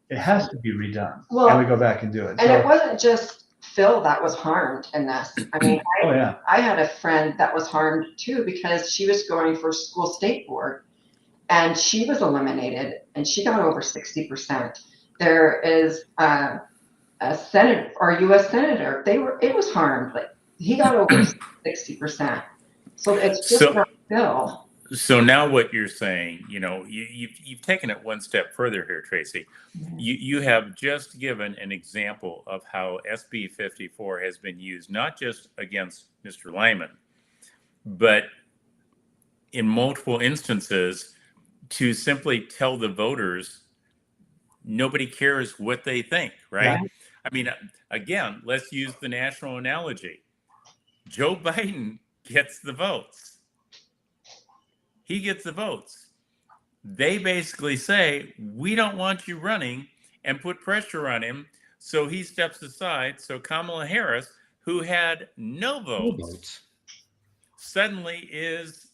it has to be redone, Well, and we go back and do it. And So, it wasn't just Phil that was harmed in this. I mean, oh yeah, I had a friend that was harmed too because she was going for school state board and she was eliminated and she got over 60%. There is a Senate or U.S. Senator. It was harmed. Like he got over 60%. So it's just So- not Phil. So now what you're saying, you've taken it one step further here, Tracie. You have just given an example of how SB 54 has been used, not just against Mr. Lyman, but in multiple instances to simply tell the voters nobody cares what they think, right? Yeah. I mean, again, let's use the national analogy. Joe Biden gets the votes. He gets the votes. They basically say, we don't want you running, and put pressure on him. So he steps aside. So Kamala Harris, who had no votes, suddenly is,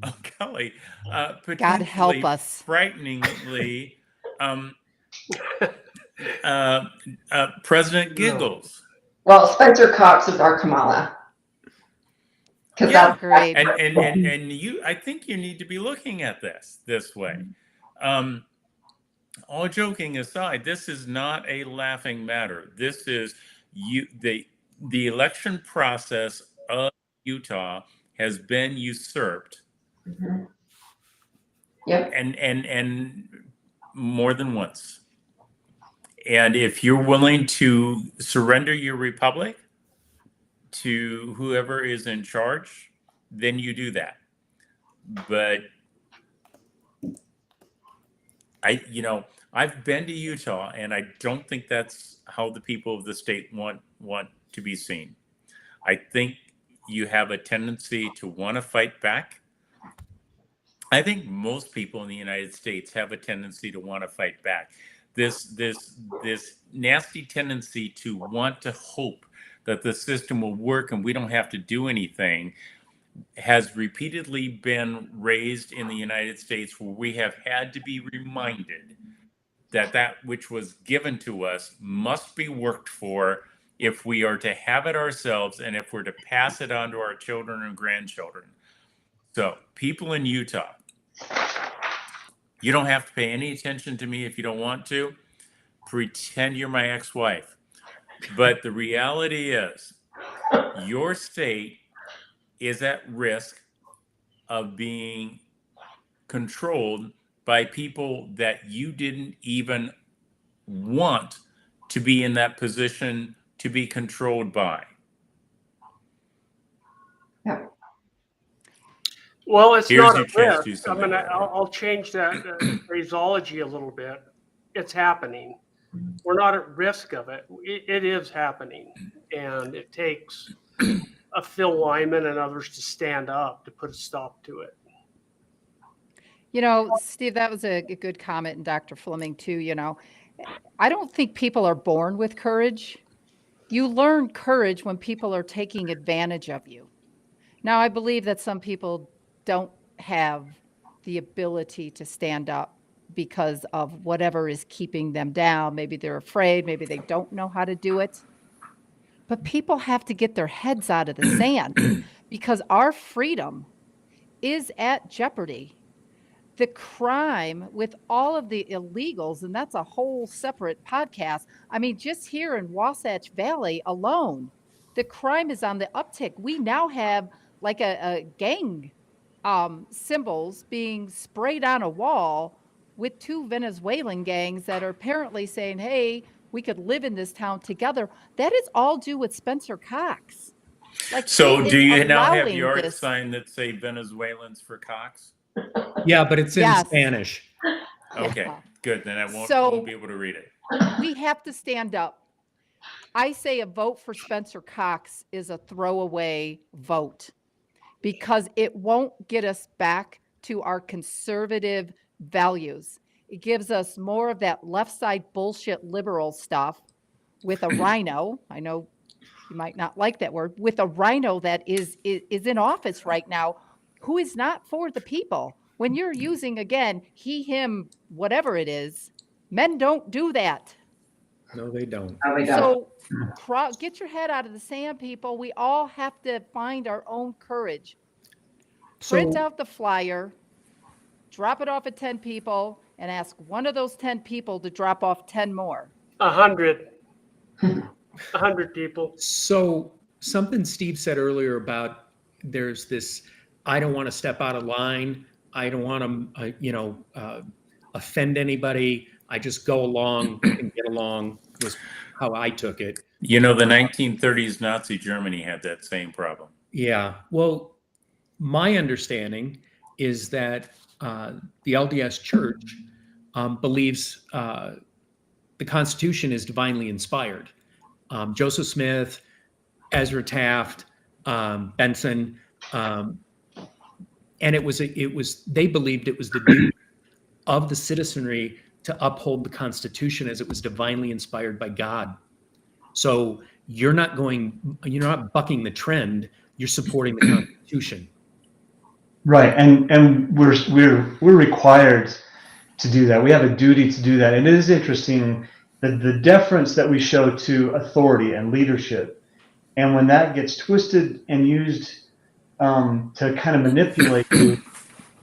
oh golly, God help potentially us. frighteningly President Giggles. Well, Spencer Cox is our Kamala. Because Yeah, that's Great. and you, I think you need to be looking at this way. All joking aside, this is not a laughing matter. This is the election process of Utah has been usurped, Yep. and more than once. And if you're willing to surrender your republic to whoever is in charge, then you do that. But I've been to Utah, and I don't think that's how the people of the state want to be seen. I think you have a tendency to want to fight back. I think most people in the United States have a tendency to want to fight back. This nasty tendency to want to hope that the system will work and we don't have to do anything has repeatedly been raised in the United States, where we have had to be reminded that which was given to us must be worked for if we are to have it ourselves and if we're to pass it on to our children and grandchildren. So, people in Utah, you don't have to pay any attention to me if you don't want to. Pretend you're my ex-wife. But the reality is, your state is at risk of being controlled by people that you didn't even want to be in that position to be controlled by. Yep. Well, it's Here's not your a chance to do risk. something about it. I'll change that phraseology a little bit. It's happening. We're not at risk of it. It is happening. And it takes a Phil Lyman and others to stand up to put a stop to it. Steve, that was a good comment, and Dr. Fleming too. I don't think people are born with courage. You learn courage when people are taking advantage of you. Now, I believe that some people don't have the ability to stand up because of whatever is keeping them down. Maybe they're afraid, maybe they don't know how to do it. But people have to get their heads out of the sand because our freedom is at jeopardy. the crime with all of the illegals, and that's a whole separate podcast. I mean, just here in Wasatch Valley alone, the crime is on the uptick. We now have like a gang symbols being sprayed on a wall with two Venezuelan gangs that are apparently saying, hey, we could live in this town together. That is all due with Spencer Cox. Like, So he do is you now have allowing yard this. sign that say Venezuelans for Cox? Yeah, but it's in Yes. Spanish. Okay, Yeah. good. Then I won't So- be able to read it. We have to stand up. I say a vote for Spencer Cox is a throwaway vote because it won't get us back to our conservative values. It gives us more of that left side bullshit liberal stuff with a rhino. I know you might not like that word, with a rhino that is in office right now, who is not for the people. When you're using, again, he, him, whatever it is, men don't do that. No, they don't. Oh, we don't. So get your head out of the sand, people. We all have to find our own courage. Print So- out the flyer, drop it off at 10 people, and ask one of those 10 people to drop off 10 more. 100. 100 people. So something Steve said earlier about there's this, I don't want to step out of line. I don't want to, offend anybody. I just go along and get along was how I took it. You know, the 1930s Nazi Germany had that same problem. Yeah. Well, my understanding is that the LDS Church believes the Constitution is divinely inspired. Joseph Smith, Ezra Taft, Benson, and it was they believed it was the duty of the citizenry to uphold the Constitution as it was divinely inspired by God. So you're not bucking the trend. You're supporting the Constitution. Right, and we're required to do that. We have a duty to do that. And it is interesting that the deference that we show to authority and leadership, and when that gets twisted and used to kind of manipulate you,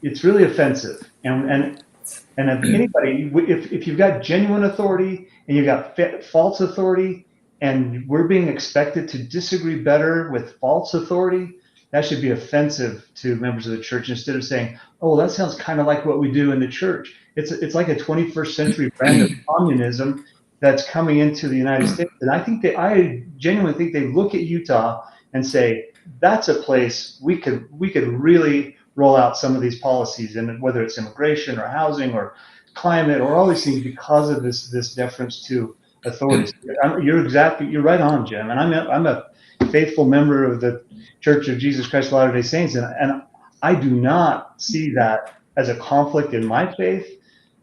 it's really offensive. And if anybody, if you've got genuine authority and you've got false authority, and we're being expected to disagree better with false authority, that should be offensive to members of the church instead of saying, oh, that sounds kind of like what we do in the church. It's like a 21st century brand of communism that's coming into the United States. And I genuinely think they look at Utah and say, that's a place we could really roll out some of these policies, and whether it's immigration or housing or climate or all these things, because of this deference to authorities. You're right on, Jim. And I'm a faithful member of the Church of Jesus Christ of Latter-day Saints, and I do not see that as a conflict in my faith,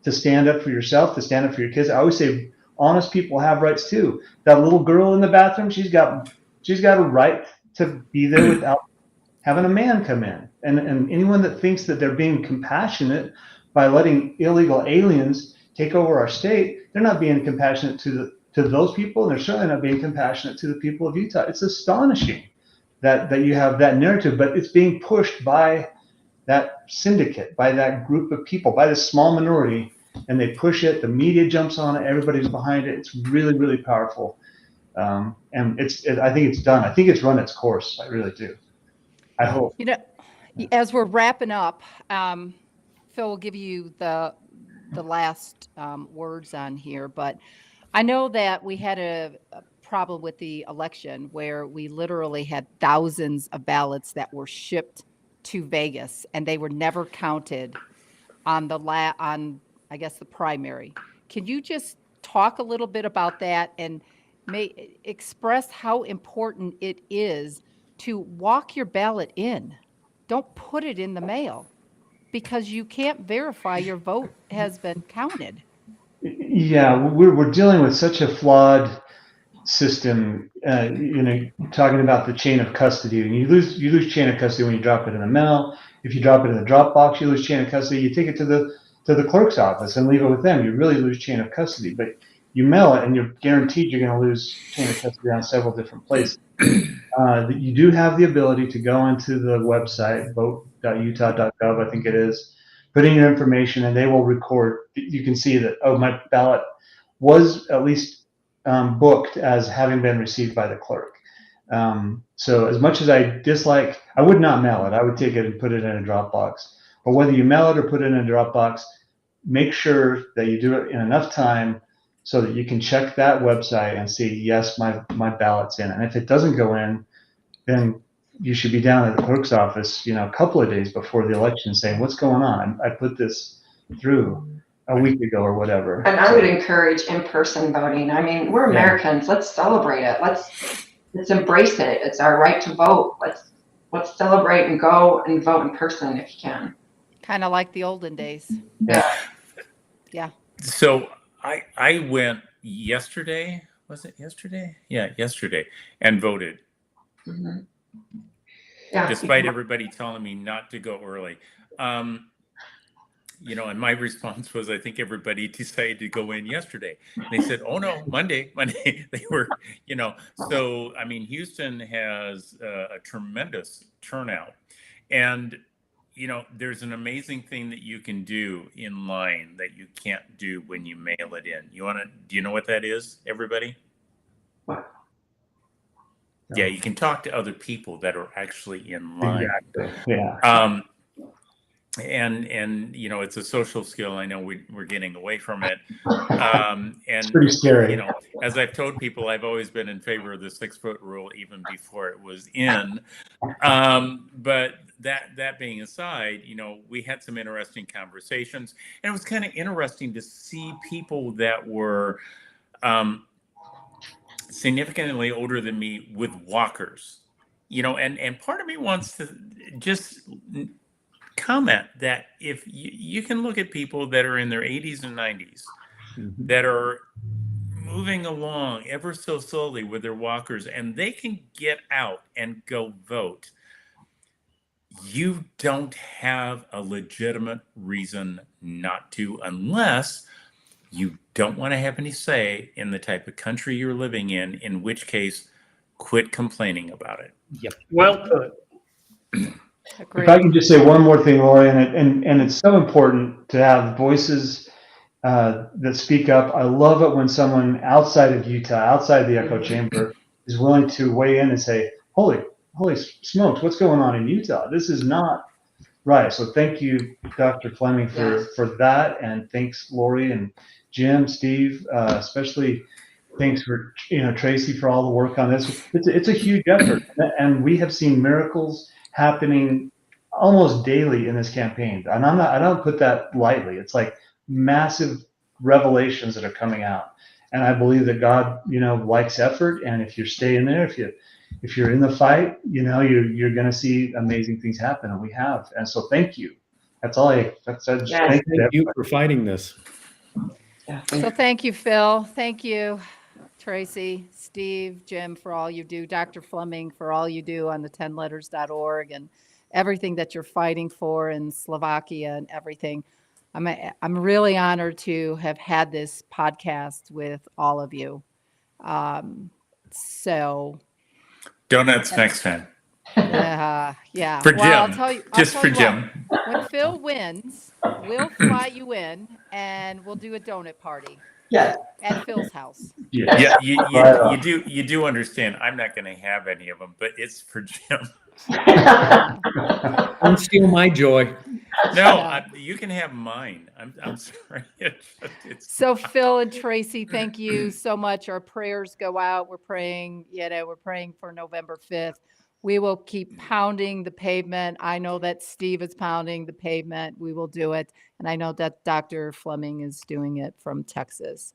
to stand up for yourself, to stand up for your kids. I always say honest people have rights too. That little girl in the bathroom, she's got a right to be there without having a man come in. And anyone that thinks that they're being compassionate by letting illegal aliens take over our state, they're not being compassionate to those people, and they're certainly not being compassionate to the people of Utah. It's astonishing that you have that narrative, but it's being pushed by that syndicate, by that group of people, by this small minority, and they push it. The media jumps on it. Everybody's behind it. It's really, really powerful. And I think it's done. I think it's run its course. I really do. I hope. You know, as we're wrapping up, Phil will give you the last words on here, but I know that we had a problem with the election where we literally had thousands of ballots that were shipped to Vegas, and they were never counted on I guess the primary. Can you just talk a little bit about that and express how important it is to walk your ballot in? Don't put it in the mail, because you can't verify your vote has been counted. Yeah, we're dealing with such a flawed system. Talking about the chain of custody, and you lose chain of custody when you drop it in the mail. If you drop it in the drop box, you lose chain of custody. You take it to the clerk's office and leave it with them, you really lose chain of custody. But you mail it, and you're guaranteed you're going to lose chain of custody on several different places. You do have the ability to go into the website, vote.utah.gov, I think it is, put in your information, and they will record. You can see that, oh, my ballot was at least booked as having been received by the clerk. So as much as I dislike, I would not mail it. I would take it and put it in a Dropbox. But whether you mail it or put it in a Dropbox, make sure that you do it in enough time so that you can check that website and see, yes, my ballot's in. And if it doesn't go in, then you should be down at the clerk's office, a couple of days before the election saying, what's going on? I put this through a week ago or whatever. And I would encourage in-person voting. I mean, we're Americans. Let's celebrate it. Let's embrace it. It's our right to vote. Let's celebrate and go and vote in person if you can. Kind of like the olden days. Yeah. Yeah. So I went yesterday. Was it yesterday? Yeah, yesterday, and voted. Mm-hmm. Yeah. Despite everybody telling me not to go early. And my response was, I think everybody decided to go in yesterday. And they said, oh no, Monday. They were, so, I mean, Houston has a tremendous turnout. And, there's an amazing thing that you can do in line that you can't do when you mail it in. Do you know what that is, everybody? What? Yeah, you can talk to other people that are actually in line. Exactly. Yeah. And it's a social skill. I know we're getting away from it. And it's pretty scary. As I've told people, I've always been in favor of the 6-foot rule even before it was in. But that being aside, we had some interesting conversations, and it was kind of interesting to see people that were significantly older than me with walkers, and part of me wants to just comment that if you can look at people that are in their 80s and 90s that are moving along ever so slowly with their walkers, and they can get out and go vote, you don't have a legitimate reason not to, unless you don't want to have any say in the type of country you're living in which case, quit complaining about it. Yep. Well put. If I can just say one more thing, Laurie, and it's so important to have voices that speak up. I love it when someone outside of Utah, outside the echo chamber, is willing to weigh in and say, holy smokes, what's going on in Utah? This is not right. So thank you, Dr. Fleming, for that, and thanks, Laurie and Jim, Steve, especially thanks for Tracie for all the work on this. It's a huge effort, and we have seen miracles happening almost daily in this campaign. And I don't put that lightly. It's like massive revelations that are coming out. And I believe that God, likes effort. And if you're staying there, if you're in the fight, you're going to see amazing things happen. And we have. And so thank you. That's all Thank you for fighting this. Yeah, So thank you, Phil. Thank you, Tracie, Steve, Jim, for all you do. Dr. Fleming, for all you do on the 10letters.org and everything that you're fighting for in Slovakia and everything. I'm really honored to have had this podcast with all of you. So donuts next time. Yeah. For Jim. I'll tell you Jim. When Phil wins, we'll fly you in and we'll do a donut party. Yes. At Phil's house. Yeah, you do understand. I'm not going to have any of them, but it's for Jim. Don't steal my joy. No, you can have mine. I'm sorry. So Phil and Tracie, thank you so much. Our prayers go out. We're praying, we're praying for November 5th. We will keep pounding the pavement. I know that Steve is pounding the pavement. We will do it. And I know that Dr. Fleming is doing it from Texas.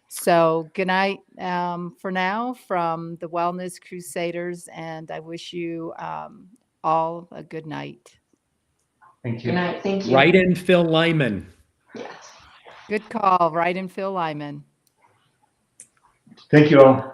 So good night for now from the Wellness Crusaders. And I wish you all a good night. Thank you. Good night. Thank you. Write in Phil Lyman. Yes. Good call. Write in Phil Lyman. Thank you all.